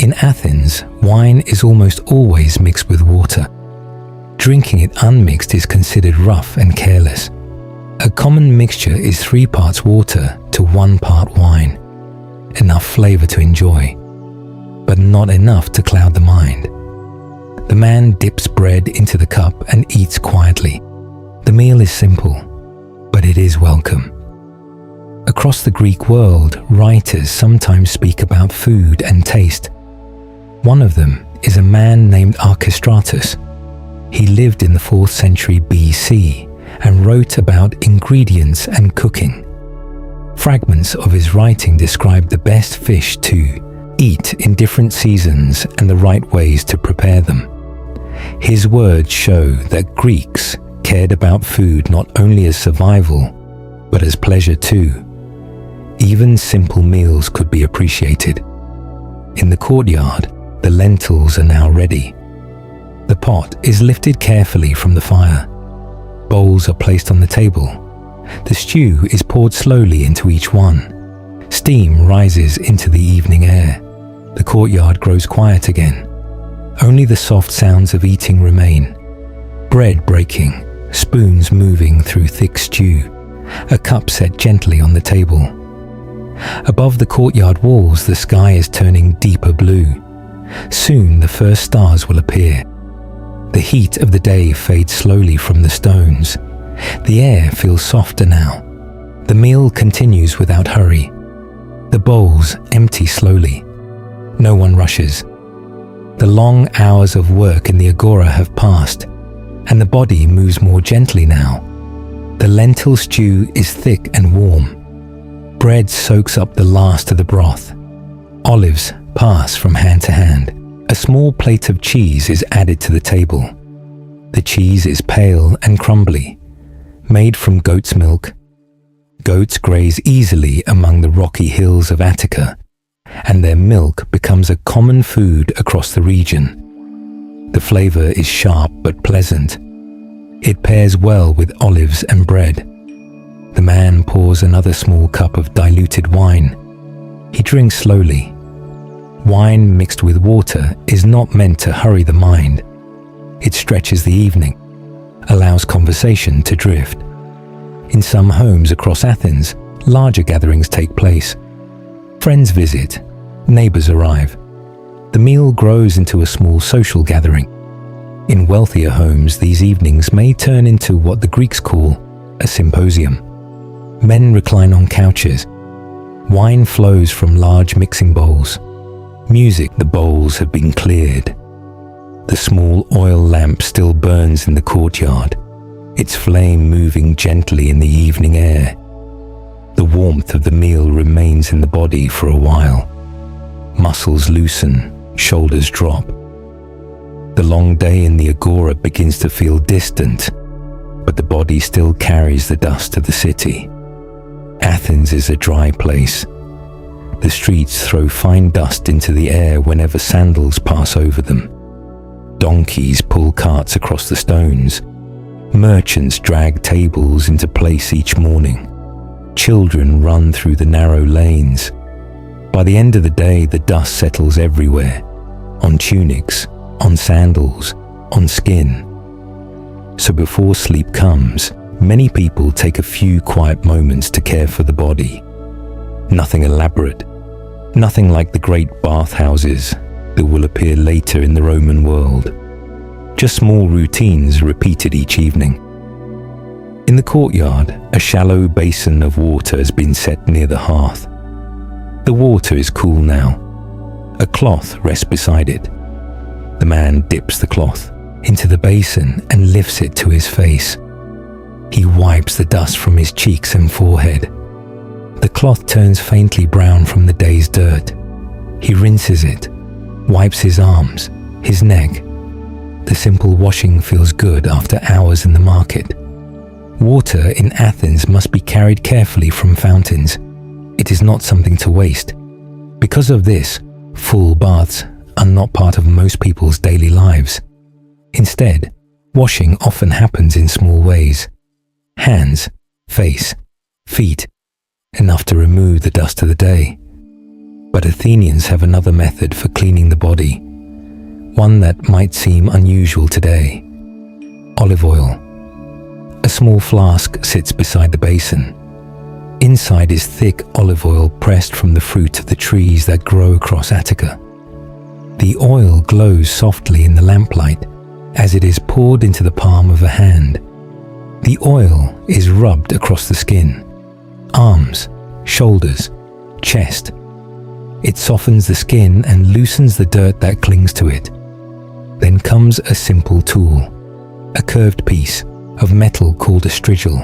In Athens, wine is almost always mixed with water. Drinking it unmixed is considered rough and careless. A common mixture is 3 parts water to 1 part wine. Enough flavor to enjoy, but not enough to cloud the mind. The man dips bread into the cup and eats quietly. The meal is simple, but it is welcome. Across the Greek world, writers sometimes speak about food and taste. One of them is a man named Archestratus. He lived in the 4th century BC and wrote about ingredients and cooking. Fragments of his writing describe the best fish to eat in different seasons and the right ways to prepare them. His words show that Greeks cared about food not only as survival, but as pleasure too. Even simple meals could be appreciated. In the courtyard, the lentils are now ready. The pot is lifted carefully from the fire. Bowls are placed on the table. The stew is poured slowly into each one. Steam rises into the evening air. The courtyard grows quiet again. Only the soft sounds of eating remain. Bread breaking, spoons moving through thick stew, a cup set gently on the table. Above the courtyard walls, the sky is turning deeper blue. Soon the first stars will appear. The heat of the day fades slowly from the stones. The air feels softer now. The meal continues without hurry. The bowls empty slowly. No one rushes. The long hours of work in the Agora have passed, and the body moves more gently now. The lentil stew is thick and warm. Bread soaks up the last of the broth. Olives pass from hand to hand. A small plate of cheese is added to the table. The cheese is pale and crumbly, made from goat's milk. Goats graze easily among the rocky hills of Attica, and their milk becomes a common food across the region. The flavor is sharp but pleasant. It pairs well with olives and bread. The man pours another small cup of diluted wine. He drinks slowly. Wine mixed with water is not meant to hurry the mind. It stretches the evening, allows conversation to drift. In some homes across Athens, larger gatherings take place. Friends visit, neighbors arrive. The meal grows into a small social gathering. In wealthier homes, these evenings may turn into what the Greeks call a symposium. Men recline on couches. Wine flows from large mixing bowls. Music, the bowls have been cleared. The small oil lamp still burns in the courtyard, its flame moving gently in the evening air. The warmth of the meal remains in the body for a while. Muscles loosen, shoulders drop. The long day in the Agora begins to feel distant, but the body still carries the dust of the city. Athens is a dry place. The streets throw fine dust into the air whenever sandals pass over them. Donkeys pull carts across the stones. Merchants drag tables into place each morning. Children run through the narrow lanes. By the end of the day, the dust settles everywhere, on tunics, on sandals, on skin. So before sleep comes, many people take a few quiet moments to care for the body. Nothing elaborate, nothing like the great bathhouses that will appear later in the Roman world. Just small routines repeated each evening. In the courtyard, a shallow basin of water has been set near the hearth. The water is cool now. A cloth rests beside it. The man dips the cloth into the basin and lifts it to his face. He wipes the dust from his cheeks and forehead. The cloth turns faintly brown from the day's dirt. He rinses it, wipes his arms, his neck. The simple washing feels good after hours in the market. Water in Athens must be carried carefully from fountains. It is not something to waste. Because of this, full baths are not part of most people's daily lives. Instead, washing often happens in small ways. Hands, face, feet, enough to remove the dust of the day. But Athenians have another method for cleaning the body, one that might seem unusual today. Olive oil. A small flask sits beside the basin. Inside is thick olive oil pressed from the fruit of the trees that grow across Attica. The oil glows softly in the lamplight as it is poured into the palm of a hand. The oil is rubbed across the skin, arms, shoulders, chest. It softens the skin and loosens the dirt that clings to it. Then comes a simple tool, a curved piece of metal called a strigil.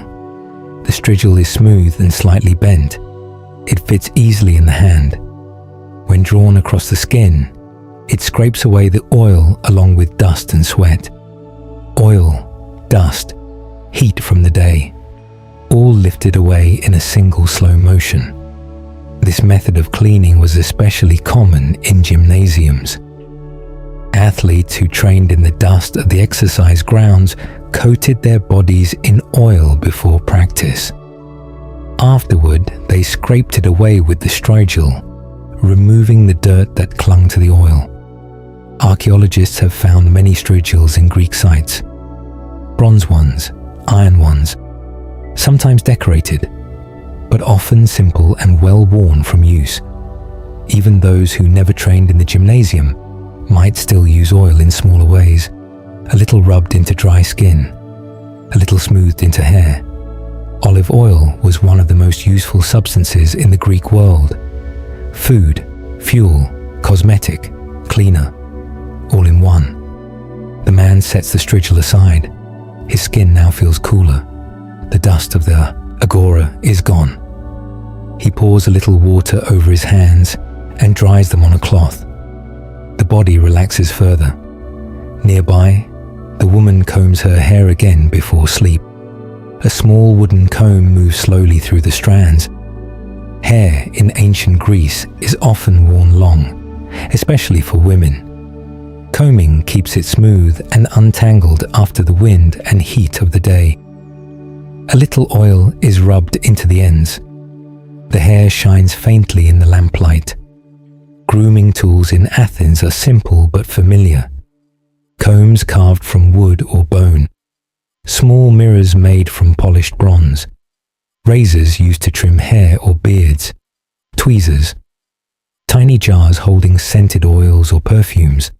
The strigil is smooth and slightly bent. It fits easily in the hand. When drawn across the skin, it scrapes away the oil along with dust and sweat. Oil, dust, heat from the day, all lifted away in a single slow motion. This method of cleaning was especially common in gymnasiums. Athletes who trained in the dust of the exercise grounds coated their bodies in oil before practice. Afterward, they scraped it away with the strigil, removing the dirt that clung to the oil. Archaeologists have found many strigils in Greek sites. Bronze ones, iron ones, sometimes decorated, but often simple and well worn from use. Even those who never trained in the gymnasium might still use oil in smaller ways, a little rubbed into dry skin, a little smoothed into hair. Olive oil was one of the most useful substances in the Greek world. Food, fuel, cosmetic, cleaner, all in one. The man sets the strigil aside. His skin now feels cooler. The dust of the Agora is gone. He pours a little water over his hands and dries them on a cloth. The body relaxes further. Nearby, the woman combs her hair again before sleep. A small wooden comb moves slowly through the strands. Hair in ancient Greece is often worn long, especially for women. Combing keeps it smooth and untangled after the wind and heat of the day. A little oil is rubbed into the ends. The hair shines faintly in the lamplight. Grooming tools in Athens are simple but familiar. Combs carved from wood or bone. Small mirrors made from polished bronze. Razors used to trim hair or beards. Tweezers. Tiny jars holding scented oils or perfumes.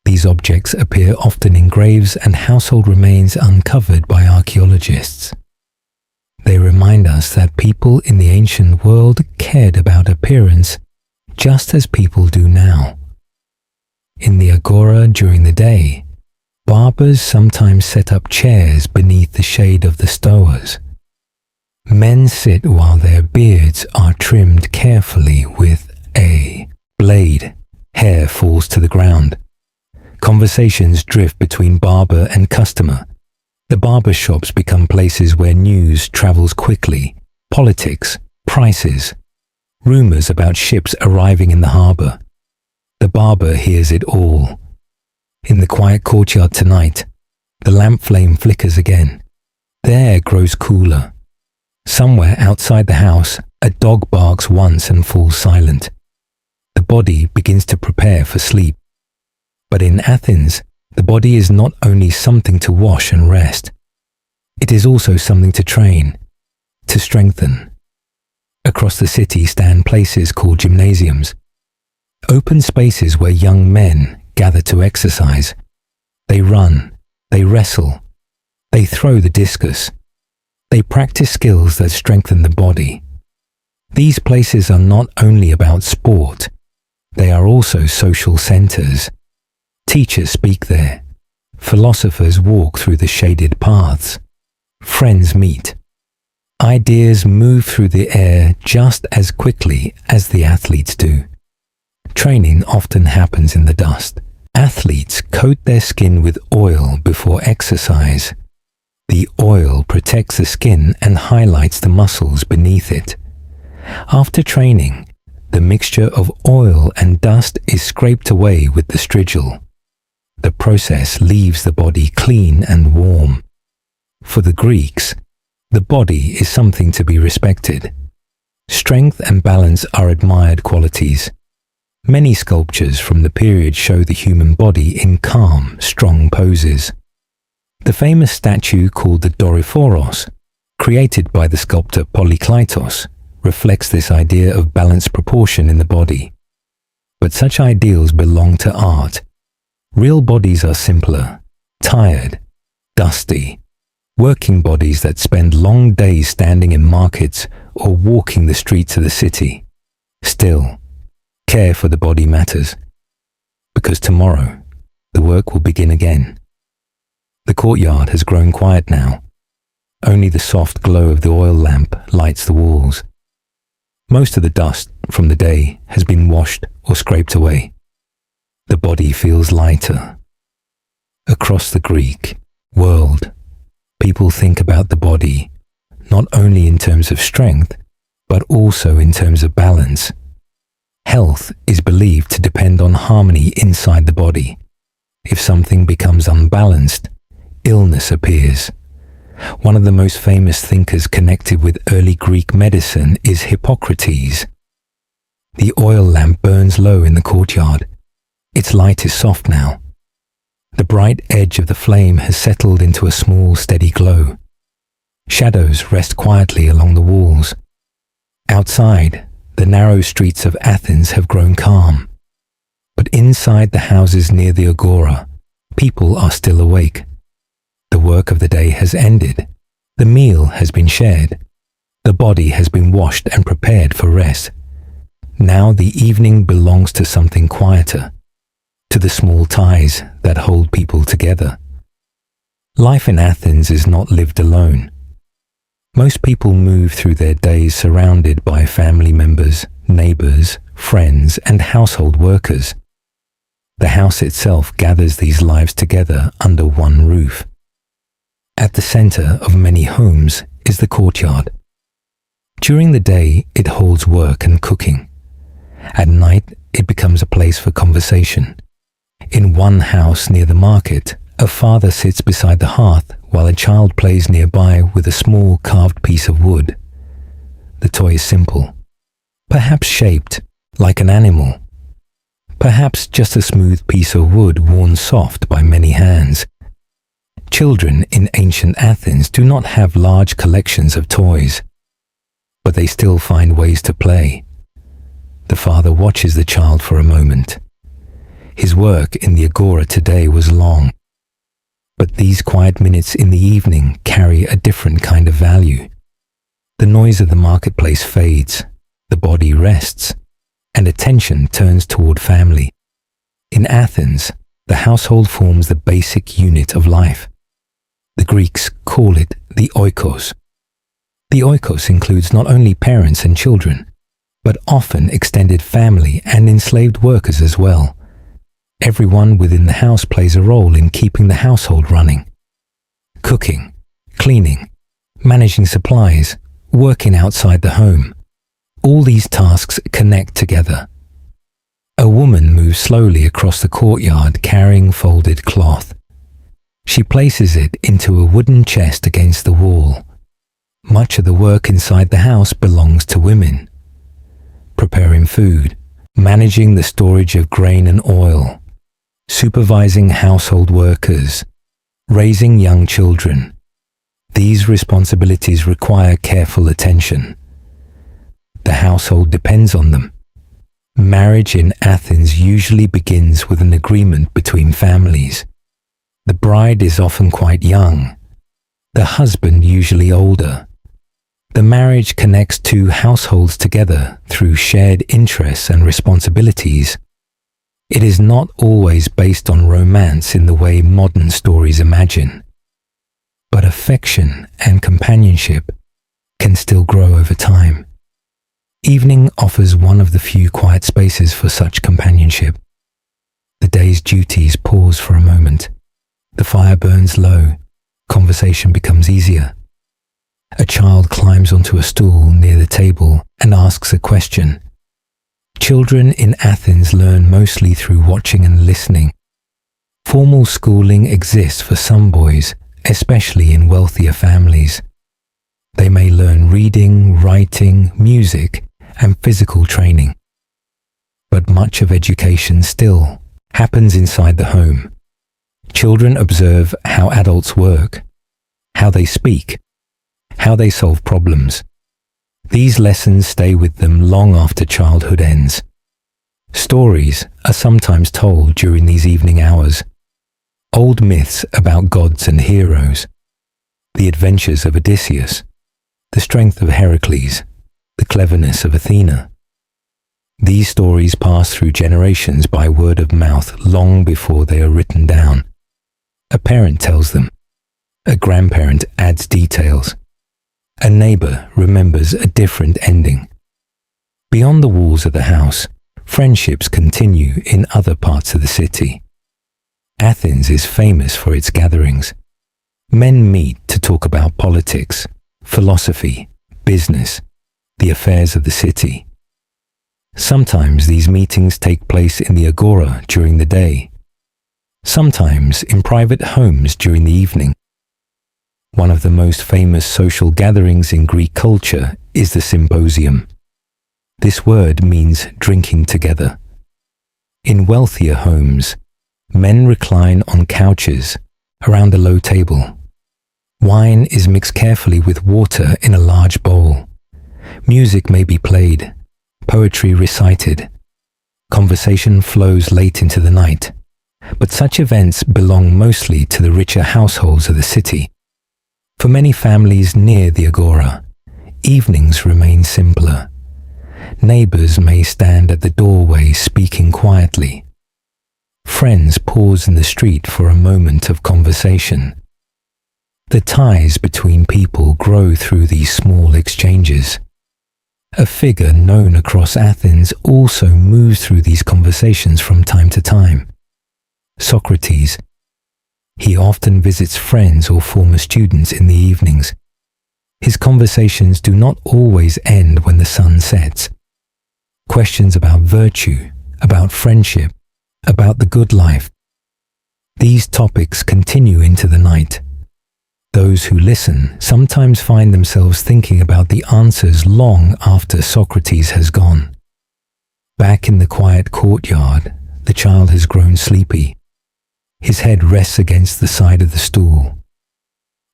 These objects appear often in graves and household remains uncovered by archaeologists. They remind us that people in the ancient world cared about appearance just as people do now. In the Agora during the day, barbers sometimes set up chairs beneath the shade of the stowers. Men sit while their beards are trimmed carefully with a blade. Hair falls to the ground. Conversations drift between barber and customer. The barber shops become places where news travels quickly. Politics, prices, rumors about ships arriving in the harbor. The barber hears it all. In the quiet courtyard tonight, the lamp flame flickers again. The air grows cooler. Somewhere outside the house, a dog barks once and falls silent. The body begins to prepare for sleep. But in Athens, the body is not only something to wash and rest. It is also something to train, to strengthen. Across the city stand places called gymnasiums, open spaces where young men gather to exercise. They run, they wrestle, they throw the discus. They practice skills that strengthen the body. These places are not only about sport, they are also social centers. Teachers speak there. Philosophers walk through the shaded paths. Friends meet. Ideas move through the air just as quickly as the athletes do. Training often happens in the dust. Athletes coat their skin with oil before exercise. The oil protects the skin and highlights the muscles beneath it. After training, the mixture of oil and dust is scraped away with the strigil. The process leaves the body clean and warm. For the Greeks, the body is something to be respected. Strength and balance are admired qualities. Many sculptures from the period show the human body in calm, strong poses. The famous statue called the Doriphoros, created by the sculptor Polykleitos, reflects this idea of balanced proportion in the body. But such ideals belong to art. Real bodies are simpler, tired, dusty, working bodies that spend long days standing in markets or walking the streets of the city. Still, care for the body matters, because tomorrow the work will begin again. The courtyard has grown quiet now. Only the soft glow of the oil lamp lights the walls. Most of the dust from the day has been washed or scraped away. The body feels lighter. Across the Greek world, people think about the body not only in terms of strength, but also in terms of balance. Health is believed to depend on harmony inside the body. If something becomes unbalanced, illness appears. One of the most famous thinkers connected with early Greek medicine is Hippocrates. The oil lamp burns low in the courtyard. Its light is soft now. The bright edge of the flame has settled into a small, steady glow. Shadows rest quietly along the walls. Outside, the narrow streets of Athens have grown calm. But inside the houses near the Agora, people are still awake. The work of the day has ended. The meal has been shared. The body has been washed and prepared for rest. Now the evening belongs to something quieter, to the small ties that hold people together. Life in Athens is not lived alone. Most people move through their days surrounded by family members, neighbors, friends, and household workers. The house itself gathers these lives together under one roof. At the center of many homes is the courtyard. During the day, it holds work and cooking. At night, it becomes a place for conversation. In one house near the market, a father sits beside the hearth while a child plays nearby with a small carved piece of wood. The toy is simple, perhaps shaped like an animal, perhaps just a smooth piece of wood worn soft by many hands. Children in ancient Athens do not have large collections of toys, but they still find ways to play. The father watches the child for a moment. His work in the Agora today was long, but these quiet minutes in the evening carry a different kind of value. The noise of the marketplace fades, the body rests, and attention turns toward family. In Athens, the household forms the basic unit of life. The Greeks call it the oikos. The oikos includes not only parents and children, but often extended family and enslaved workers as well. Everyone within the house plays a role in keeping the household running. Cooking, cleaning, managing supplies, working outside the home. All these tasks connect together. A woman moves slowly across the courtyard carrying folded cloth. She places it into a wooden chest against the wall. Much of the work inside the house belongs to women. Preparing food, managing the storage of grain and oil, supervising household workers, raising young children. These responsibilities require careful attention. The household depends on them. Marriage in Athens usually begins with an agreement between families. The bride is often quite young, the husband usually older. The marriage connects two households together through shared interests and responsibilities. It is not always based on romance in the way modern stories imagine, but affection and companionship can still grow over time. Evening offers one of the few quiet spaces for such companionship. The day's duties pause for a moment. The fire burns low. Conversation becomes easier. A child climbs onto a stool near the table and asks a question. Children in Athens learn mostly through watching and listening. Formal schooling exists for some boys, especially in wealthier families. They may learn reading, writing, music, and physical training. But much of education still happens inside the home. Children observe how adults work, how they speak, how they solve problems. These lessons stay with them long after childhood ends. Stories are sometimes told during these evening hours. Old myths about gods and heroes, the adventures of Odysseus, the strength of Heracles, the cleverness of Athena. These stories pass through generations by word of mouth long before they are written down. A parent tells them. A grandparent adds details. A neighbor remembers a different ending. Beyond the walls of the house, friendships continue in other parts of the city. Athens is famous for its gatherings. Men meet to talk about politics, philosophy, business, the affairs of the city. Sometimes these meetings take place in the Agora during the day. sometimes in private homes during the evening. One of the most famous social gatherings in Greek culture is the symposium. This word means drinking together. In wealthier homes, men recline on couches around a low table. Wine is mixed carefully with water in a large bowl. Music may be played, poetry recited. Conversation flows late into the night, but such events belong mostly to the richer households of the city. For many families near the Agora, evenings remain simpler. Neighbors may stand at the doorway speaking quietly. Friends pause in the street for a moment of conversation. The ties between people grow through these small exchanges. A figure known across Athens also moves through these conversations from time to time. Socrates. He often visits friends or former students in the evenings. His conversations do not always end when the sun sets. Questions about virtue, about friendship, about the good life. These topics continue into the night. Those who listen sometimes find themselves thinking about the answers long after Socrates has gone. Back in the quiet courtyard, the child has grown sleepy. His head rests against the side of the stool.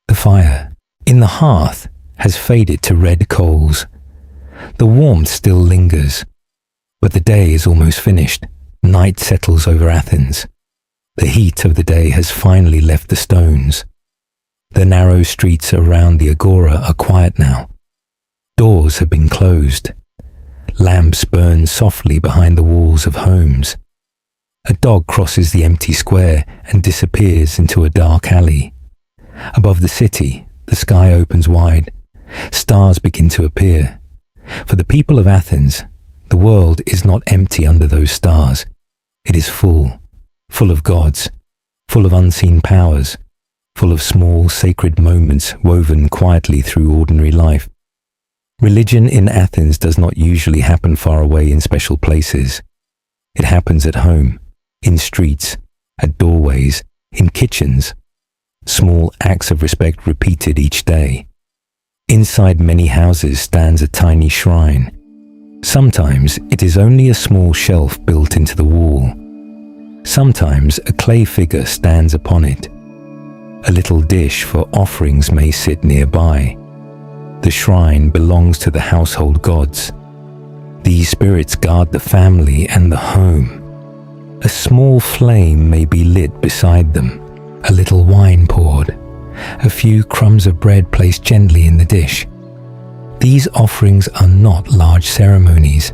The fire, in the hearth, has faded to red coals. The warmth still lingers, but the day is almost finished. Night settles over Athens. The heat of the day has finally left the stones. The narrow streets around the Agora are quiet now. Doors have been closed. Lamps burn softly behind the walls of homes. A dog crosses the empty square and disappears into a dark alley. Above the city, the sky opens wide. Stars begin to appear. For the people of Athens, the world is not empty under those stars. It is full of gods, full of unseen powers, full of small sacred moments woven quietly through ordinary life. Religion in Athens does not usually happen far away in special places. It happens at home, in streets, at doorways, in kitchens. Small acts of respect repeated each day. Inside many houses stands a tiny shrine. Sometimes it is only a small shelf built into the wall. Sometimes a clay figure stands upon it. A little dish for offerings may sit nearby. The shrine belongs to the household gods. These spirits guard the family and the home. A small flame may be lit beside them, a little wine poured, a few crumbs of bread placed gently in the dish. These offerings are not large ceremonies.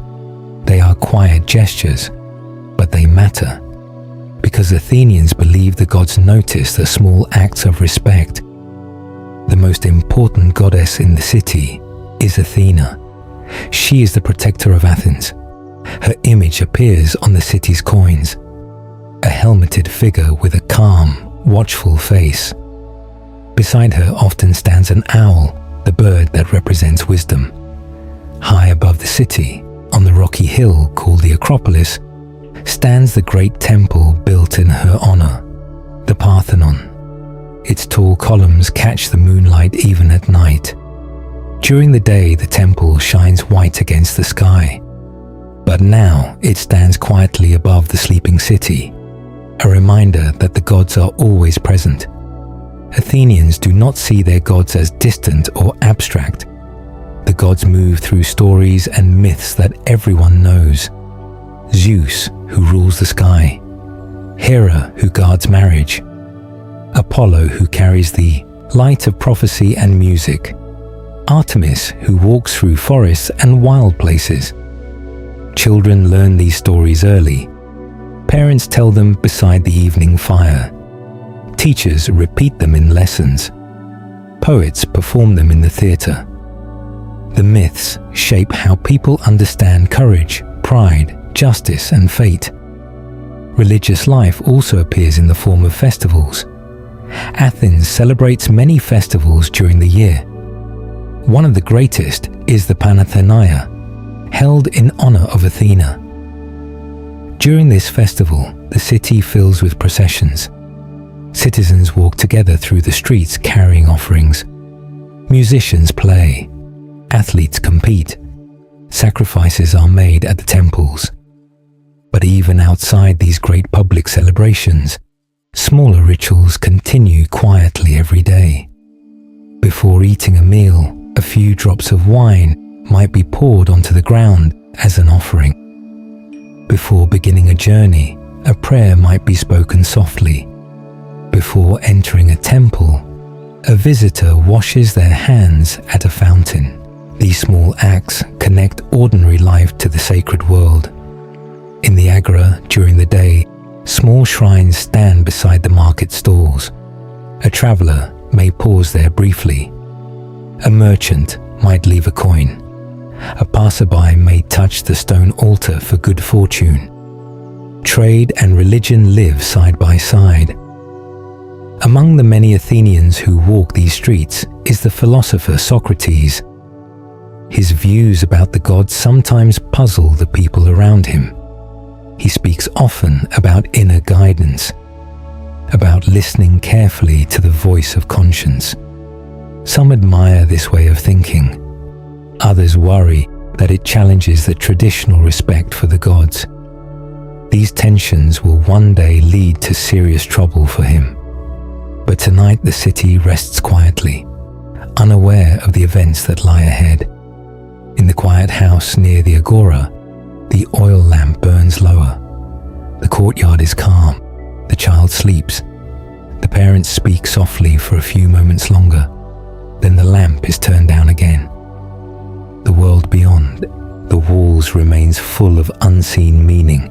They are quiet gestures, but they matter. Because Athenians believe the gods notice the small acts of respect. The most important goddess in the city is Athena. She is the protector of Athens. Her image appears on the city's coins. A helmeted figure with a calm, watchful face. Beside her often stands an owl, the bird that represents wisdom. High above the city, on the rocky hill called the Acropolis, stands the great temple built in her honor, the Parthenon. Its tall columns catch the moonlight even at night. During the day, the temple shines white against the sky. But now it stands quietly above the sleeping city, a reminder that the gods are always present. Athenians do not see their gods as distant or abstract. The gods move through stories and myths that everyone knows. Zeus, who rules the sky. Hera, who guards marriage. Apollo, who carries the light of prophecy and music. Artemis, who walks through forests and wild places. Children learn these stories early. Parents tell them beside the evening fire. Teachers repeat them in lessons. Poets perform them in the theater. The myths shape how people understand courage, pride, justice, and fate. Religious life also appears in the form of festivals. Athens celebrates many festivals during the year. One of the greatest is the Panathenaea, held in honor of Athena. During this festival, the city fills with processions. Citizens walk together through the streets carrying offerings. Musicians play. Athletes compete. Sacrifices are made at the temples. But even outside these great public celebrations, smaller rituals continue quietly every day. Before eating a meal, a few drops of wine might be poured onto the ground as an offering. Before beginning a journey, a prayer might be spoken softly. Before entering a temple, a visitor washes their hands at a fountain. These small acts connect ordinary life to the sacred world. In the Agora, during the day, small shrines stand beside the market stalls. A traveler may pause there briefly. A merchant might leave a coin. A passerby may touch the stone altar for good fortune. Trade and religion live side by side. Among the many Athenians who walk these streets is the philosopher Socrates. His views about the gods sometimes puzzle the people around him. He speaks often about inner guidance, about listening carefully to the voice of conscience. Some admire this way of thinking. Others worry that it challenges the traditional respect for the gods. These tensions will one day lead to serious trouble for him. But tonight the city rests quietly, unaware of the events that lie ahead. In the quiet house near the Agora, the oil lamp burns lower. The courtyard is calm. The child sleeps. The parents speak softly for a few moments longer. Then the lamp is turned down again. The world beyond, the walls remains full of unseen meaning.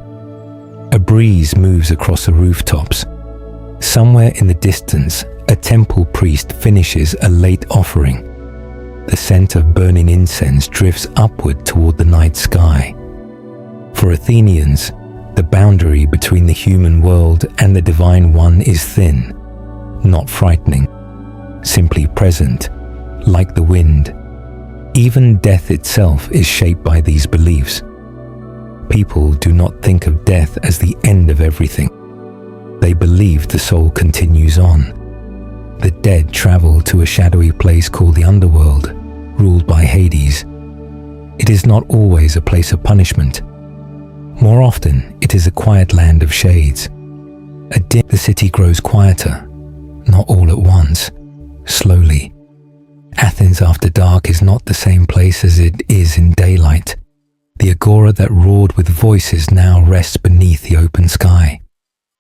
A breeze moves across the rooftops. Somewhere in the distance, a temple priest finishes a late offering. The scent of burning incense drifts upward toward the night sky. For Athenians, the boundary between the human world and the divine one is thin, not frightening, simply present, like the wind. Even death itself is shaped by these beliefs. People do not think of death as the end of everything. They believe the soul continues on. The dead travel to a shadowy place called the underworld, ruled by Hades. It is not always a place of punishment. More often, it is a quiet land of shades. The city grows quieter, not all at once, slowly. Athens after dark is not the same place as it is in daylight. The Agora that roared with voices now rests beneath the open sky.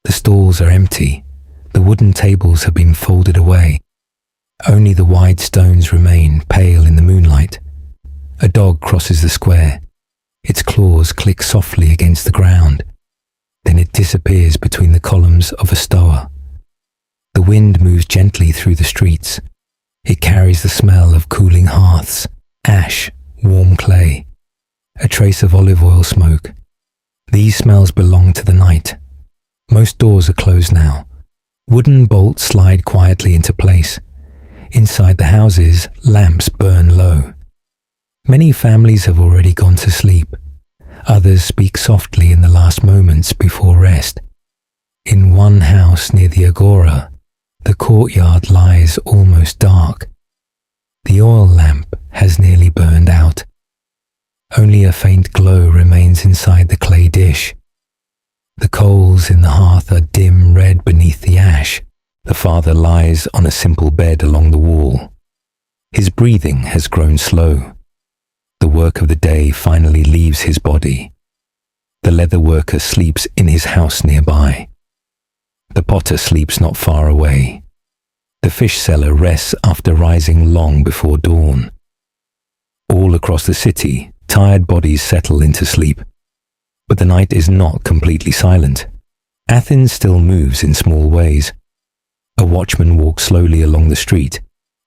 The stalls are empty. The wooden tables have been folded away. Only the wide stones remain, pale in the moonlight. A dog crosses the square. Its claws click softly against the ground. Then it disappears between the columns of a stoa. The wind moves gently through the streets. It carries the smell of cooling hearths, ash, warm clay, a trace of olive oil smoke. These smells belong to the night. Most doors are closed now. Wooden bolts slide quietly into place. Inside the houses, lamps burn low. Many families have already gone to sleep. Others speak softly in the last moments before rest. In one house near the Agora, the courtyard lies almost dark. The oil lamp has nearly burned out. Only a faint glow remains inside the clay dish. The coals in the hearth are dim red beneath the ash. The father lies on a simple bed along the wall. His breathing has grown slow. The work of the day finally leaves his body. The leather worker sleeps in his house nearby. The potter sleeps not far away. The fish seller rests after rising long before dawn. All across the city, tired bodies settle into sleep. But the night is not completely silent. Athens still moves in small ways. A watchman walks slowly along the street.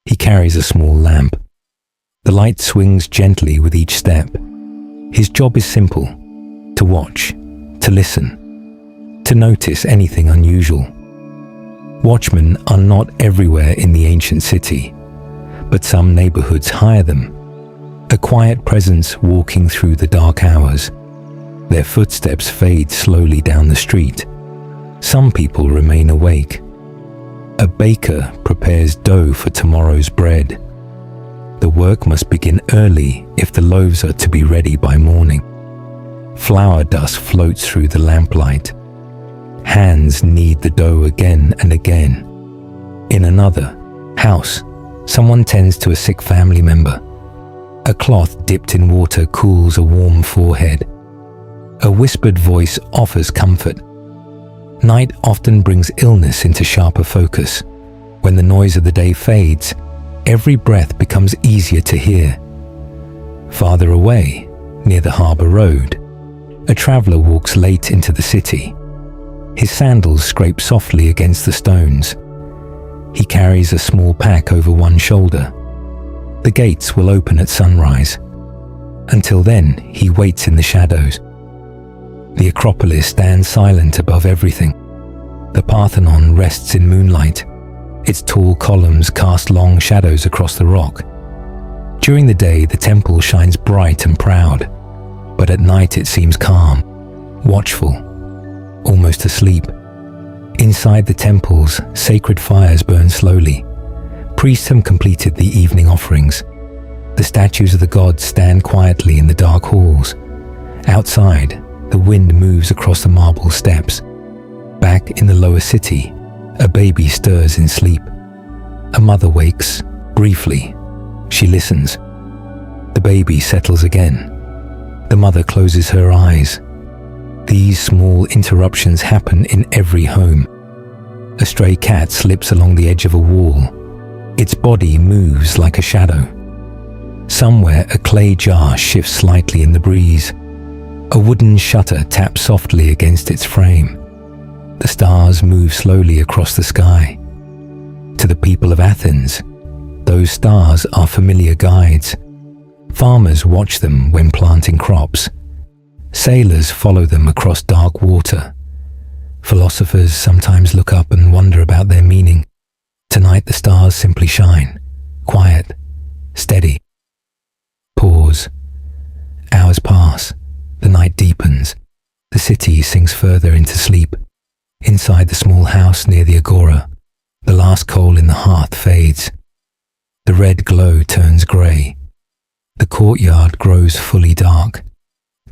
He carries a small lamp. The light swings gently with each step. His job is simple: to watch, to listen, to notice anything unusual. Watchmen are not everywhere in the ancient city, but some neighborhoods hire them. A quiet presence walking through the dark hours. Their footsteps fade slowly down the street. Some people remain awake. A baker prepares dough for tomorrow's bread. The work must begin early if the loaves are to be ready by morning. Flour dust floats through the lamplight. Hands knead the dough again and again. In another house, someone tends to a sick family member. A cloth dipped in water cools a warm forehead. A whispered voice offers comfort. Night often brings illness into sharper focus. When the noise of the day fades, every breath becomes easier to hear. Farther away, near the harbour road, a traveller walks late into the city. His sandals scrape softly against the stones. He carries a small pack over one shoulder. The gates will open at sunrise. Until then, he waits in the shadows. The Acropolis stands silent above everything. The Parthenon rests in moonlight. Its tall columns cast long shadows across the rock. During the day, the temple shines bright and proud, but at night it seems calm, watchful, almost asleep. Inside the temples, sacred fires burn slowly. Priests have completed the evening offerings. The statues of the gods stand quietly in the dark halls. Outside, the wind moves across the marble steps. Back in the lower city, a baby stirs in sleep. A mother wakes, briefly. She listens. The baby settles again. The mother closes her eyes. These small interruptions happen in every home. A stray cat slips along the edge of a wall. Its body moves like a shadow. Somewhere, a clay jar shifts slightly in the breeze. A wooden shutter taps softly against its frame. The stars move slowly across the sky. To the people of Athens, those stars are familiar guides. Farmers watch them when planting crops. Sailors follow them across dark water. Philosophers sometimes look up and wonder about their meaning. Tonight the stars simply shine, quiet, steady. Pause. Hours pass. The night deepens. The city sinks further into sleep. Inside the small house near the Agora, the last coal in the hearth fades. The red glow turns grey. The courtyard grows fully dark.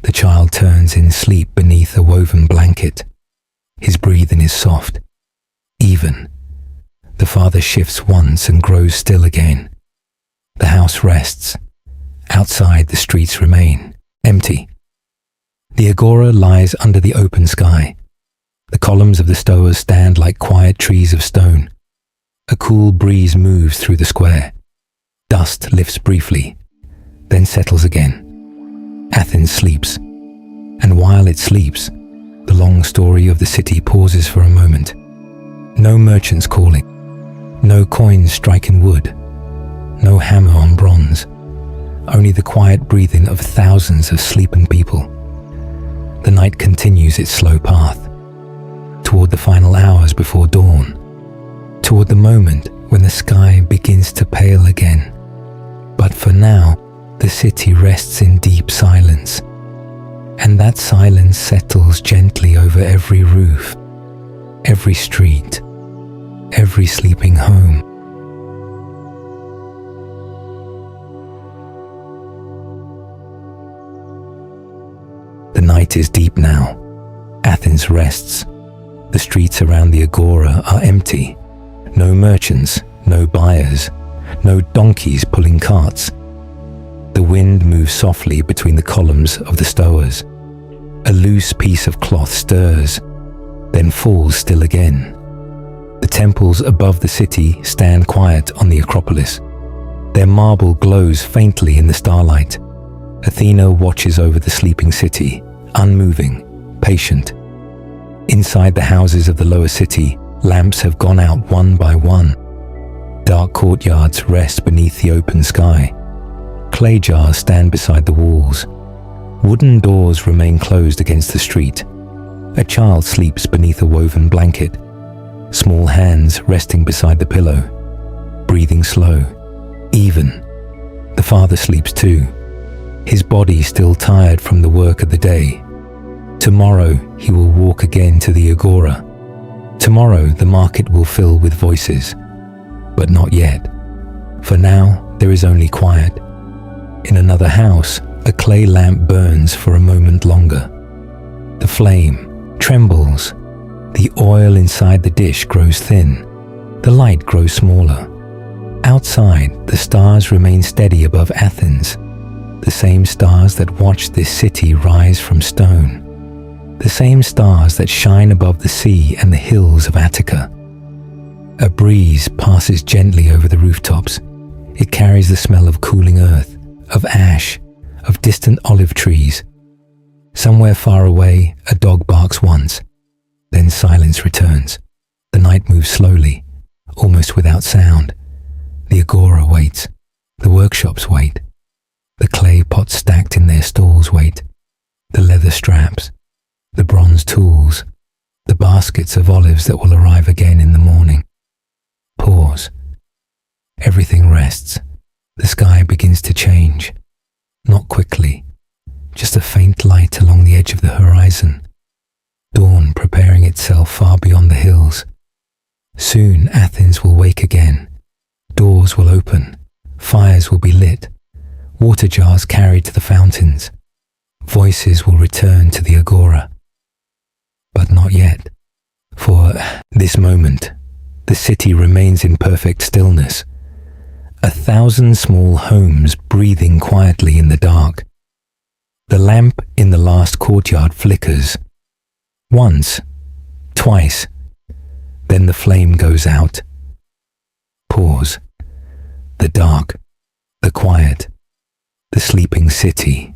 The child turns in sleep beneath a woven blanket. His breathing is soft, even. The father shifts once and grows still again. The house rests. Outside, the streets remain empty. The Agora lies under the open sky. The columns of the stoas stand like quiet trees of stone. A cool breeze moves through the square. Dust lifts briefly, then settles again. Athens sleeps. And while it sleeps, the long story of the city pauses for a moment. No merchants calling. No coins striking wood. No hammer on bronze. Only the quiet breathing of thousands of sleeping people. The night continues its slow path, toward the final hours before dawn, toward the moment when the sky begins to pale again. But for now, the city rests in deep silence, and that silence settles gently over every roof, every street, every sleeping home. The night is deep now. Athens rests. The streets around the Agora are empty. No merchants, no buyers, no donkeys pulling carts. The wind moves softly between the columns of the stoas. A loose piece of cloth stirs, then falls still again. The temples above the city stand quiet on the Acropolis. Their marble glows faintly in the starlight. Athena watches over the sleeping city, unmoving, patient. Inside the houses of the lower city, lamps have gone out one by one. Dark courtyards rest beneath the open sky. Clay jars stand beside the walls. Wooden doors remain closed against the street. A child sleeps beneath a woven blanket, small hands resting beside the pillow, breathing slow, even. The father sleeps too, his body still tired from the work of the day. Tomorrow he will walk again to the Agora. Tomorrow the market will fill with voices. But not yet. For now there is only quiet. In another house, a clay lamp burns for a moment longer. The flame trembles. The oil inside the dish grows thin. The light grows smaller. Outside, the stars remain steady above Athens, the same stars that watched this city rise from stone, the same stars that shine above the sea and the hills of Attica. A breeze passes gently over the rooftops. It carries the smell of cooling earth, of ash, of distant olive trees. Somewhere far away, a dog barks once. Then silence returns. The night moves slowly, almost without sound. The Agora waits. The workshops wait. The clay pots stacked in their stalls wait. The leather straps, the bronze tools, the baskets of olives that will arrive again in the morning. Pause. Everything rests. The sky begins to change. Not quickly, just a faint light along the edge of the horizon. Dawn preparing itself far beyond the hills. Soon Athens will wake again. Doors will open. Fires will be lit. Water jars carried to the fountains. Voices will return to the Agora. But not yet. For this moment, the city remains in perfect stillness. 1,000 small homes breathing quietly in the dark. The lamp in the last courtyard flickers. Once, twice, then the flame goes out. Pause. The dark, the quiet, the sleeping city